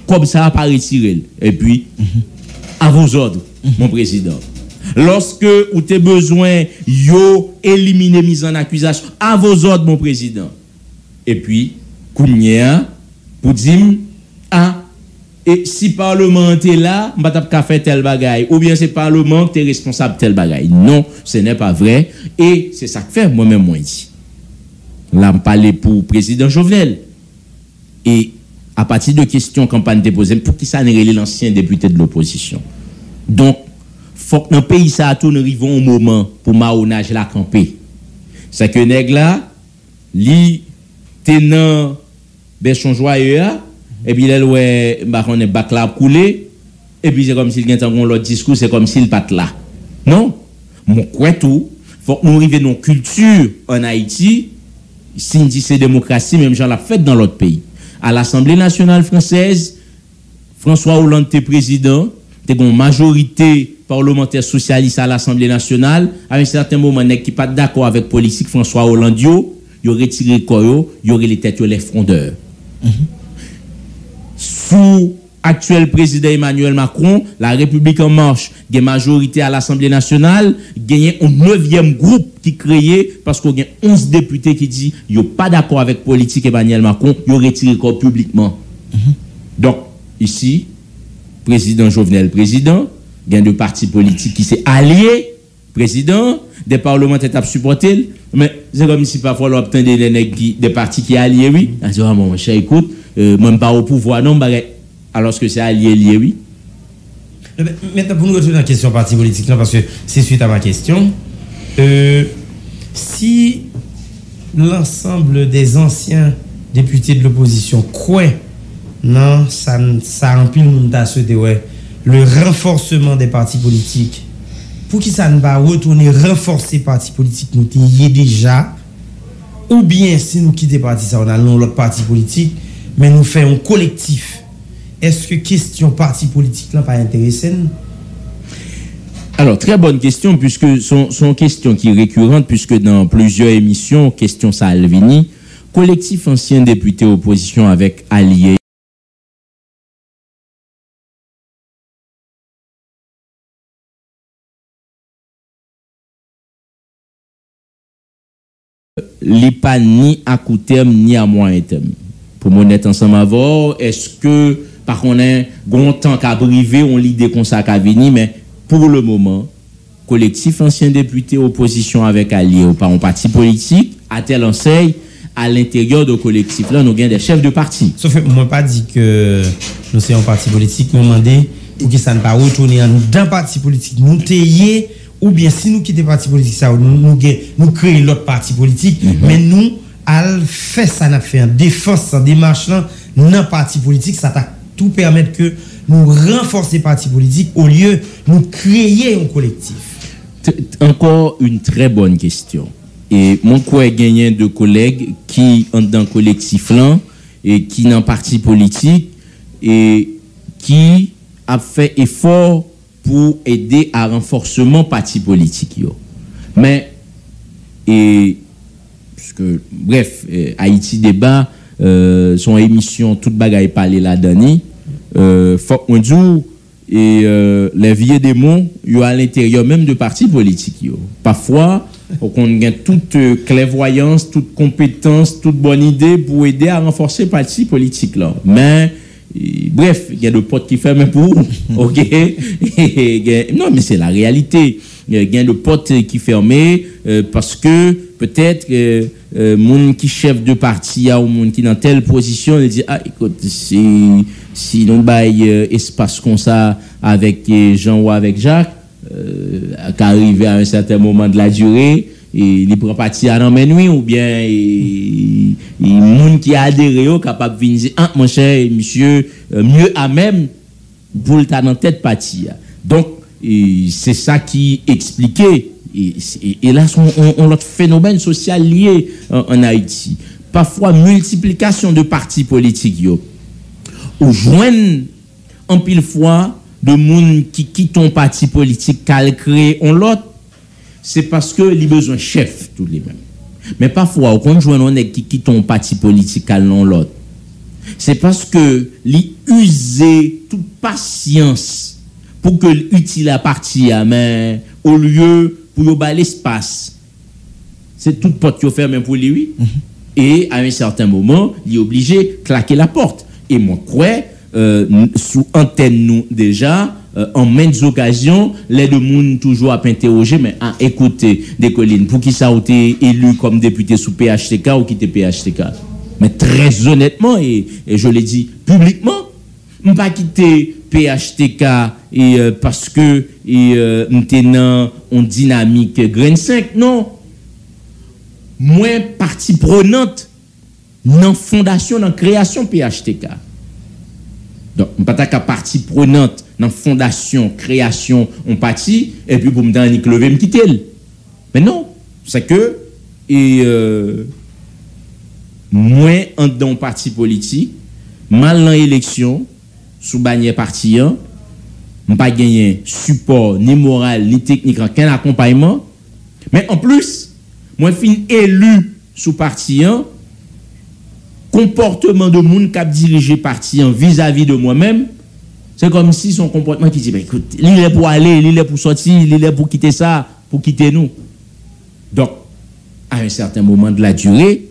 comme ça va pas retirer. Et puis, à vos ordres, mon président. Lorsque ou t'es besoin yo éliminer mise en accusation, à vos ordres, mon président. Et puis, Kounia, pour dire, et si parlement est là, m'pa t'a faire tel bagaille ou bien c'est parlement qui est responsable tel bagaille. Non, ce n'est pas vrai et c'est ça que fait moi-même moi dit. Là me parler pour président Jovenel et à partir de questions campagne déposée pour qui ça n'est l'ancien député de l'opposition. Donc faut que dans pays ça tout nous arrivons au moment pour marronnage la camper. C'est que nèg là li tenant Béchon joyeux et puis là ouais bah on est bac là couler et puis c'est comme s'il gagne un l'autre discours c'est comme s'il pas là. Non, mon quoi tout faut que nous arriver dans culture en Haïti si dit c'est démocratie même gens l'a fait dans l'autre pays. À l'Assemblée nationale française François Hollande était président, t'es une majorité parlementaire socialiste à l'Assemblée nationale, à un certain moment qui pas d'accord avec politique François Hollande yo retiré corps yo aurait les têtes les frondeurs. Sous actuel président Emmanuel Macron, la République en marche, il y a majorité à l'Assemblée nationale, il y a un 9e groupe qui créé parce qu'il y a 11 députés qui disent yo pas d'accord avec politique Emmanuel Macron, yo retiré corps publiquement. Donc ici président Jovenel président, il y a deux partis politiques qui s'est alliés président, des parlementaires qui supporté, mais c'est comme si parfois l'on obtient des partis qui alliés oui, on dit ah mon cher écoute, même pas au pouvoir non alors que c'est allié lié oui. Maintenant pour nous retourner à la question parti politique parce que c'est suite à ma question, si l'ensemble des anciens députés de l'opposition croient non, ça remplit le monde à souhaiter le renforcement des partis politiques. Pour qui ça ne va retourner renforcer partis politiques nous y est déjà ou bien si nous quittons parti ça on a l'autre parti politique mais nous faisons un collectif. Est-ce que question parti politique là pas intéressant? Alors très bonne question puisque son question qui est récurrente puisque dans plusieurs émissions question Salvini collectif ancien député opposition avec alliés li pas ni à court terme ni à moyen terme. Pour mon être ensemble avant, est-ce que par contre un temps qu'à privé on l'idée qu'on ça qu'à venir mais pour le moment collectif ancien député opposition avec alliés ou pas un parti politique à tel enseigne à l'intérieur de collectif là nous gagne des chefs de parti. Sauf que moi pas dit que nous c'est un parti politique nous demander pour que ça ne pas retourner à nous d'un parti politique nous tailler ou bien si nous quittons parti politique ça nous créer l'autre parti politique mais nous al fait ça n'a fait en défense en démarche là dans parti politique ça t'a tout permettre que nous renforcer parti politique au lieu nous créer un collectif. Encore une très bonne question et mon quoi gagné de collègues qui ont dans collectif là et qui dans parti politique et qui a fait effort pour aider à renforcement parti politique yo. Mais et puisque bref Haïti débat son émission toute bagaille parler là-dedans faut qu'on dise et les vieux démons yo à l'intérieur même de partis politiques yo. Parfois on gagne toute clairvoyance, toute compétence, toute bonne idée pour aider à renforcer parti politique là. Mais bref, il y a des potes qui ferment pour OK. Non mais c'est la réalité. Il y a des potes qui ferment parce que peut-être monde qui chef de parti ou monde qui dans telle position il dit ah écoute si non bail espace comme ça avec Jean ou avec Jacques qu'arriver à un certain moment de la durée et il prend parti à l'emmène ou bien il monde qui a adhéré au capable venir dire ah mon cher monsieur mieux à même pour le dans tête parti. Donc c'est ça qui expliquait et là on l'autre phénomène social lié en Haïti. Parfois multiplication de partis politiques yo ou joindre en pile fois de monde qui quittent un parti politique qu'al créé on l'autre c'est parce que les besoin chef tous les mêmes. Mais parfois quand joindre on est qui quitte un parti politique qu'al non l'autre c'est parce que li user toute patience pour que l'utile à parti mais au lieu pour yo ba l'espace c'est toute porte yo ferme pour lui et à un certain moment il est obligé claquer la porte et moi crois sous antenne nous déjà en maintes occasions les deux monde toujours à interroger mais à écouter des collines pour qui ça a été élu comme député sous PHTK ou qui était PHTK. Mais très honnêtement et je l'ai dit publiquement, on pas quitter PHTK et parce que maintenant on dynamique Grain 5 non. Moins partie prenante dans fondation dans création PHTK. Donc on pas ta partie prenante dans fondation création on parti et puis pour me dans Nick lever me quitter. Mais non, c'est que moins en dans parti politique, mal dans élection sous bannière parti on pas gagné support ni moral ni technique aucun accompagnement. Mais en plus, moi fin élu sous parti comportement de monde qui a dirigé parti vis-à-vis de moi-même, c'est comme si son comportement qui dit ben écoute, il est pour aller, il est pour sortir, il est pour quitter ça, pour quitter nous. Donc à un certain moment de la durée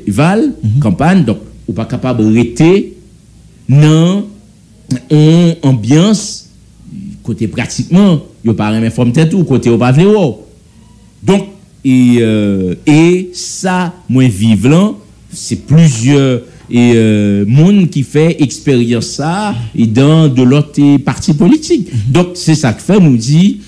Val campagne donc ou pas capable de rester dans une ambiance côté pratiquement yo pas même forme tête tout côté au pas vléo. Donc et ça moins vivant c'est plusieurs monde qui fait expérience ça et dans de l'autre parti politique. Donc c'est ça que fait nous dit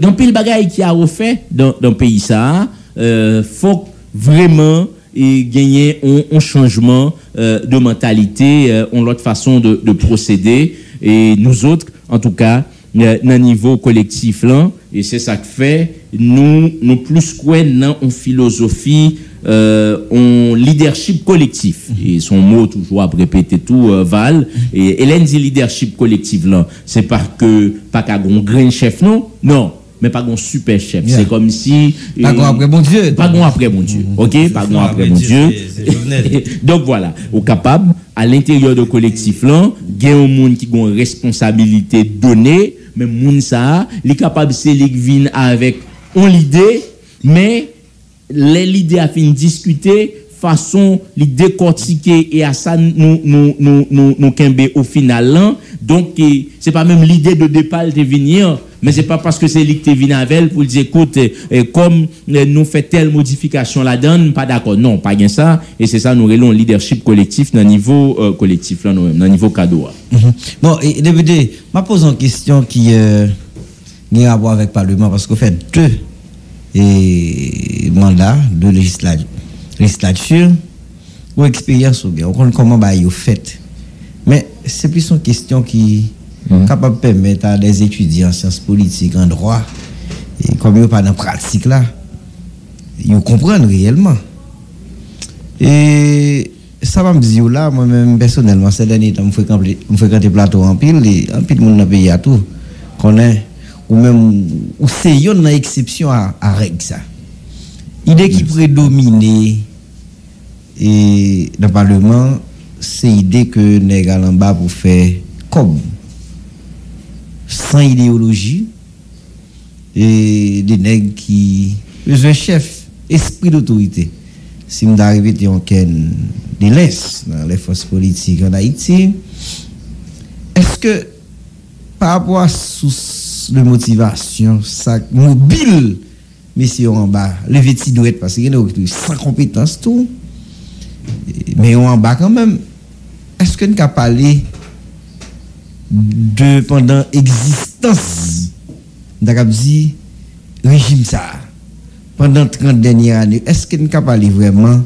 dans pile bagaille qui a refait dans pays ça faut vraiment gagner un changement de mentalité, on l'autre façon de procéder et nous autres en tout cas dans niveau collectif là et c'est ça que fait nous plus quoi dans une philosophie on leadership collectif et son mot toujours à répéter tout Val et Hélène dit leadership collectif là c'est pas qu'un grand chef non mais pas un super chef c'est comme si pas grand après bon Dieu OK pas grand après bon Dieu donc voilà au capable à l'intérieur de collectif là il y a un monde qui a une responsabilité donnée mais monde ça il est capable c'est vinn avec l'idée mais les l'idée a fini discuter façon les décortiquer et à ça nous kembe au final là donc c'est pas même l'idée de départ de venir mais c'est pas parce que c'est lui qui est venu avec pour dire écoute comme nous fait telle modification la donne pas d'accord non pas bien ça et c'est ça nous relons leadership collectif dans niveau collectif là nous même dans niveau cadeau. Bon et député m'a posé une question qui a à voir avec parlement parce qu'on fait deux mandats de législature ou expérience on connaît comment bah yo fait mais c'est plus une question qui capable de permettre à des étudiants en sciences politiques en droit et comme ils pas dans pratique là ils comprennent réellement et ça va me dire là moi même personnellement ces derniers temps me fréquenter plateau en pile monde dans pays à tout connaît ou même ou c'est une exception à règle ça idée qui prédomine et dans le parlement c'est idée que nèg en bas pour faire comme sans idéologie et des nèg qui besoin chef esprit d'autorité si m'da arrivé en ken de l'est dans les forces politiques en Haïti est-ce que par rapport à de motivation ça mobile messieurs en bas lever ti doit parce qu'il y a sans compétence tout mais en bas quand même est-ce que nous avons parlé de pendant existence d'accord dit régime ça pendant 30 dernières années est-ce que nous avons parlé vraiment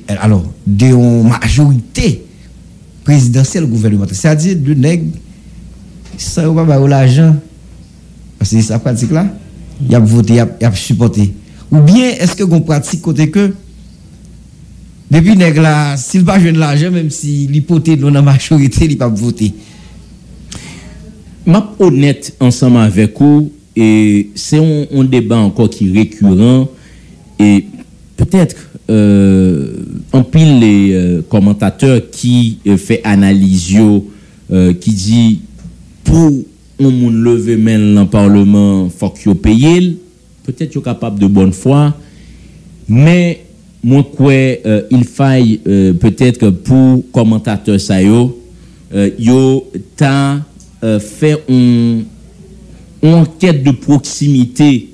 alors de majorité présidentielle gouvernementale c'est-à-dire de nèg ça va pas l'argent parce que ça pratique là il a voté il a supporté ou bien est-ce que on pratique côté que depuis nèg là s'il pas joindre l'argent même si l'hypothèse dans la majorité il pas voter m'a honnête ensemble avec vous et c'est un débat encore qui est récurrent et peut-être en pile les commentateurs qui fait analyse qui dit pour un monde lever main dans le parlement faut qu'il paye peut-être capable de bonne foi mais moi quoi il faille peut-être pour commentateur ça yo t'a fait une enquête de proximité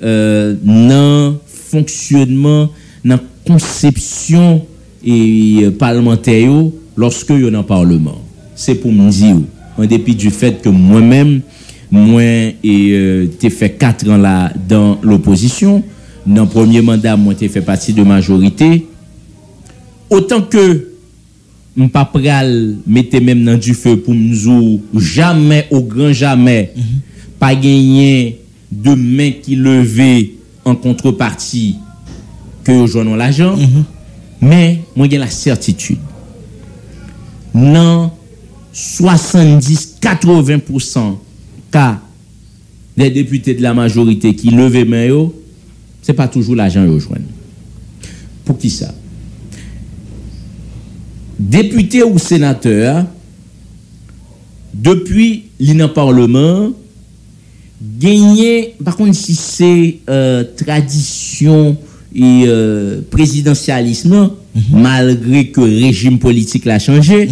dans fonctionnement dans conception et parlementaire lorsque yo dans parlement. C'est pour me dire en dépit du fait que moi-même t'ai fait 4 ans là dans l'opposition. Dans le premier mandat, moi, j'ai fait partie de majorité. Autant que je ne pas pral mettre même dans du feu pour nous jamais, au grand jamais, pas gagner de main qui levée en contrepartie que nous jouons l'argent. Mais moi, j'ai la certitude. Dans 70-80% cas des députés de la majorité qui levaient main, c'est pas toujours l'argent qu'ils rejoignent. Pour qui ça? Député ou sénateur, depuis l'Parlement, gagner, par contre, si c'est tradition et présidentialisme, malgré que le régime politique l'a changé,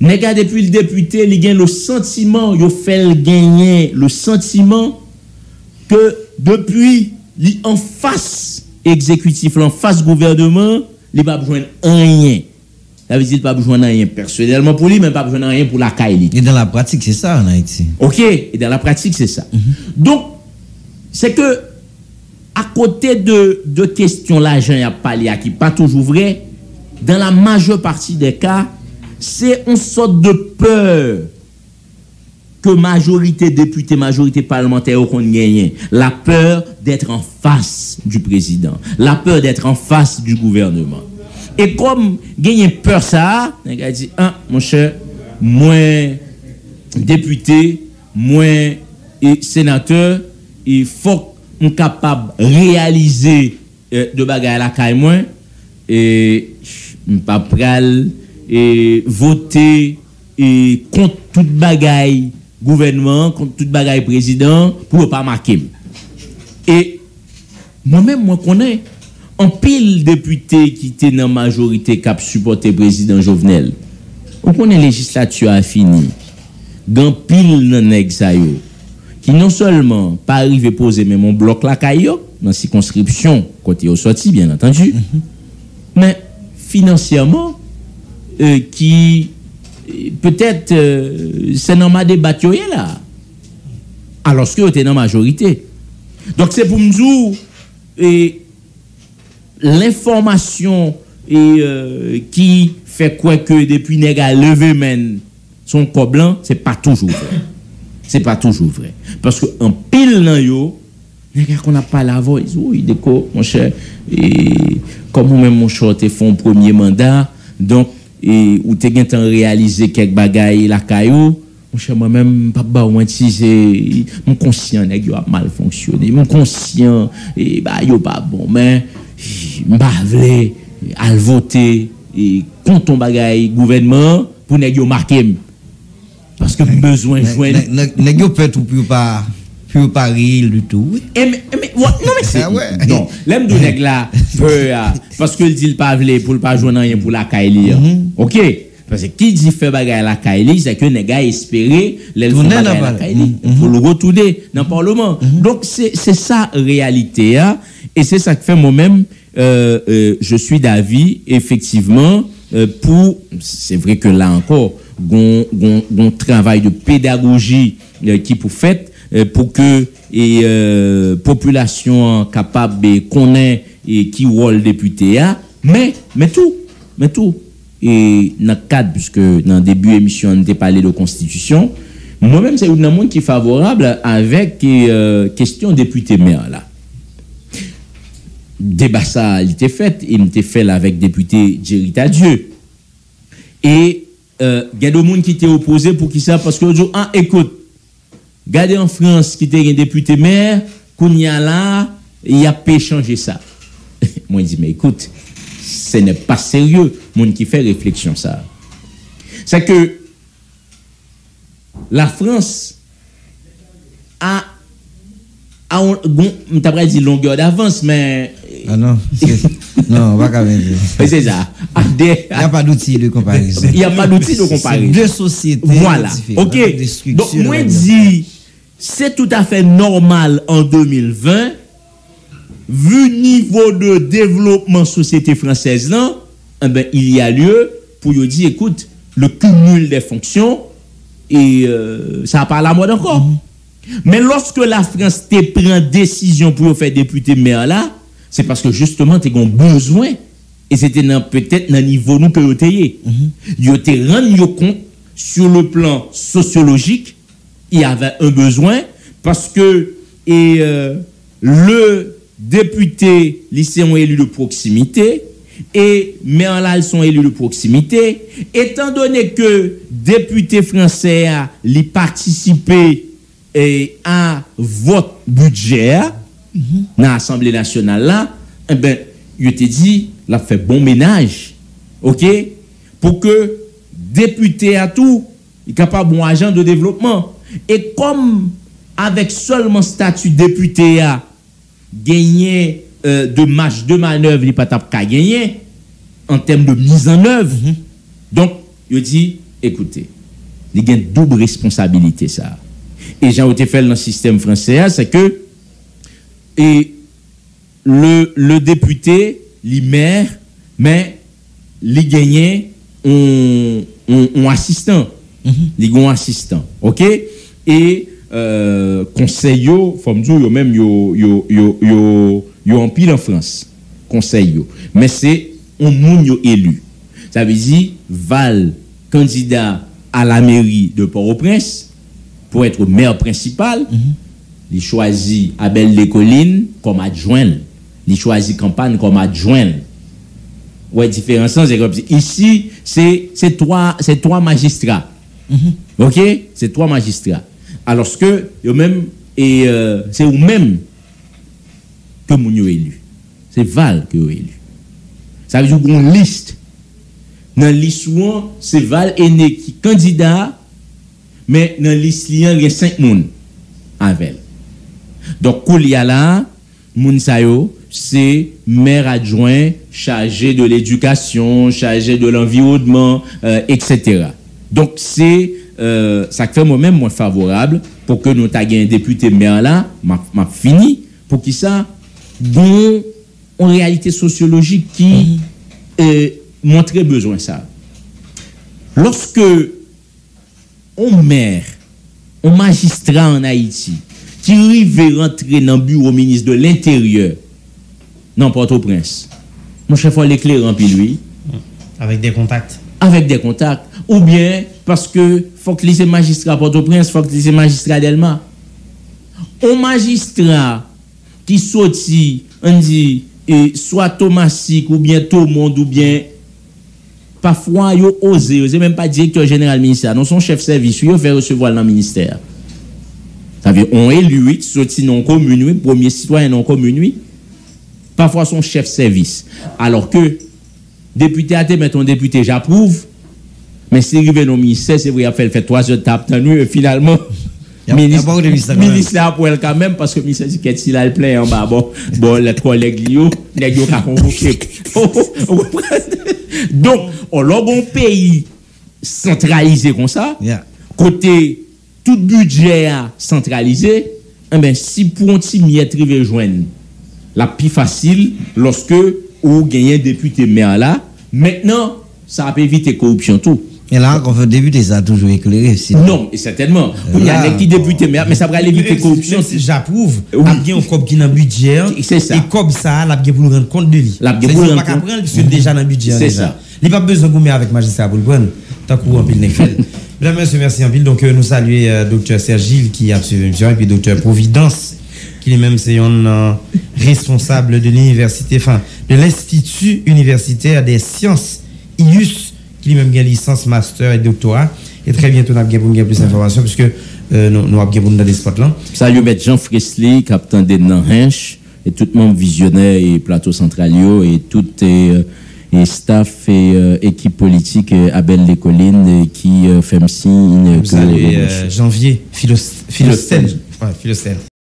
nèg depuis le député, il gagne le sentiment, il fait gagner le sentiment que depuis en face exécutif, en face gouvernement, il pas besoin rien. Ça veut dire qu'il pas besoin rien personnellement pour lui, mais pas besoin rien pour la CAI. Et dans la pratique, c'est ça en Haïti. OK, et dans la pratique, c'est ça. Donc, c'est que à côté de questions l'argent y a parlé qui pas toujours vrai, dans la majeure partie des cas, c'est une sorte de peur que majorité députés, majorité parlementaire qu'on gagne. La peur d'être en face du président. La peur d'être en face du gouvernement. Et comme gagne peur ça, on a dit, mon cher, moins député, moins sénateur, il faut qu'on soit capable de réaliser de bagaille à la caille moins et pas pral et voter et contre toute bagaille gouvernement, contre toute bagaille président pour pas marquer. Et moi-même moi connais en pile député qui était dans la majorité qui a supporté président Jovenel. On connaît législature a fini. Gan pile nan nèg sa yo qui non seulement pas arrivé poser même mon bloc la caillou dans circonscription côté au sorti bien entendu, mais financièrement qui peut-être c'est dans ma débat là alors que était dans majorité. Donc c'est pour me dire l'information qui fait quoi que depuis nèg a levé men son corps blanc, c'est pas toujours vrai. C'est pas toujours vrai parce que en pile nan yo nèg qu'on a pas la voix, oui déco mon cher et comme même mon cher te font premier mandat donc et ou te gen temps réaliser quelques bagaille la caillou mon cher moi même pas ba ou c'est mon conscient nèg yo a mal fonctionné mon conscient et bah yo pas bon mais m'pa vle al voter et contre ton bagaille gouvernement pour nèg yo marquer parce que besoin joindre nèg yo fait tout pour pas rire du tout. Mais non mais c'est non l'aime de nèg là parce que il dit pas vle pour pas joindre rien pour la Kaili. OK parce que qui dit fait bagaille la Kaili c'est que nèg a espéré les bagaille la Kaili pour le retourner dans le parlement. Donc c'est ça réalité et c'est ça que fait moi-même je suis d'avis effectivement pour c'est vrai que là encore gon travail de pédagogie qui pour fait pour que population capable de connaître et qui rôle député mais tout et dans le cadre puisque dans le début émission on était parlé de constitution moi-même c'est un monde qui est favorable avec question député maire là débat ça il était fait il était fait là avec député Jerita Dieu et il y a des gens qui étaient opposés pour qui ça parce que écoute regardez en France qui était un député maire qu'on y a là il a pas changer ça moi je dis mais écoute ce n'est pas sérieux monde qui fait réflexion ça c'est que la France a on t'a pas dit longueur d'avance mais Ah non, non, pas quand même. C'est ça. Il n'y a pas d'outil de comparaison. Il n'y a pas d'outil de comparaison. Deux sociétés. Voilà. OK. Donc, moi, dis, c'est tout à fait normal en 2020, vu le niveau de développement société française là, eh ben, il y a lieu pour lui dire, écoute, le cumul des fonctions, et ça n'a pas la mode encore. Mais lorsque la France te prend décision pour faire député maire là, c'est parce que justement tu as besoin, et c'était peut-être dans le niveau nous que vous avez. Vous te rendu compte sur le plan sociologique, il y avait un besoin, parce que le député lycéen élu de proximité, et maire là ils sont élus de proximité, étant donné que député français a participé à votre budget dans l'Assemblée nationale là, eh ben il te dit l'a fait bon ménage, OK, pour que député à tout est capable bon agent de développement, et comme avec seulement statut député à gagner de marge de manœuvre, il pas qu'à gagner en termes de mise en œuvre. Donc, il dit, écoutez, il y a une double responsabilité ça. Et j'ai été fait dans le système français, c'est que le député, le maire, mais les gagnants ont assistant. Les ont assistant. OK? Et conseil yo, faut dire même yo en pile en France. Conseil yo. Mais c'est un moun yo élu. Ça veut dire Val candidat à la mairie de Port-au-Prince pour être maire principal. Il choisit Abel Les Collines comme adjoint. Il choisit Campagne comme adjoint. Ouais, différence c'est comme ici c'est trois magistrats. OK? C'est trois magistrats. Alors que eux même c'est eux même que moun yo élu. C'est Val que yo élu. Ça veut dire qu'on liste. Dans la liste c'est Val Aîné qui candidat, mais dans la liste il y a 5 moun avec. Donc koulia là moun sa yo c'est maire adjoint chargé de l'éducation, chargé de l'environnement, etc. Donc c'est ça fait moi-même moins favorable pour que nous t'ayons un député maire là, m'a fini pour qui ça bon en réalité sociologique qui montrait besoin ça. Lorsque on maire, on magistrat en Haïti qui arrive rentrer dans le bureau ministre de l'Intérieur dans Port-au-Prince, mon chef a l'éclair rempli lui avec des contacts. Avec des contacts, ou bien parce que faut que les magistrats Port-au-Prince, faut que les magistrats Delma. Un magistrat qui sorti, on dit, soit Thomasik ou bien tout le monde, ou bien parfois ils osent même pas directeur général ministère, non son chef service, ils fait recevoir dans le ministère. Ça veut dire on élu sorti non commune, premier citoyen non commune, parfois son chef service. Alors que député a été mettons député j'approuve, mais si arrivé dans le ministère c'est vrai il a fait 3 heures de tape dans nuit finalement ministère pour elle quand même parce que le ministère dit qu'il a le plein en bas bon les collègues liés nèg yo ka convoquer. Donc on l'a un pays centralisé comme ça, côté tout budget centralisé, eh ben si pour un petit miette rive joindre la plus facile lorsque ou gagner député maire là, maintenant ça peut éviter corruption tout. Et là, quand on député, ça a toujours éclairé. Non, certainement. Il y a des qui députés, mais ça va éviter corruption. J'approuve. Il y a un cop qui est dans le budget. C'est ça. Et comme ça, il y a pour rendre compte de lui. Il n'y a pas qu'à prendre, parce que déjà dans le budget. C'est ça. Il n'y a pas besoin de avec magistrat pour le prendre. Tant qu'on en pile Nekfel. Mesdames, messieurs, merci en pile. Donc, nous saluons Dr. Serge Gilles qui a suivi l'émission et puis Dr. Providence qui lui-même c'est un responsable de l'université, enfin, de l'Institut universitaire des sciences IUS, qui lui-même a licence, master et doctorat. Et très bientôt, nous avons plus d'informations, puisque nous avons dans des spots là. Salut, M. Jean Fresley, capitaine de Nanhinch, et tout le monde visionnaire et plateau centralio, et tout et staff et équipe politique Abel Les Collines qui fait signe. Janvier, Philostène.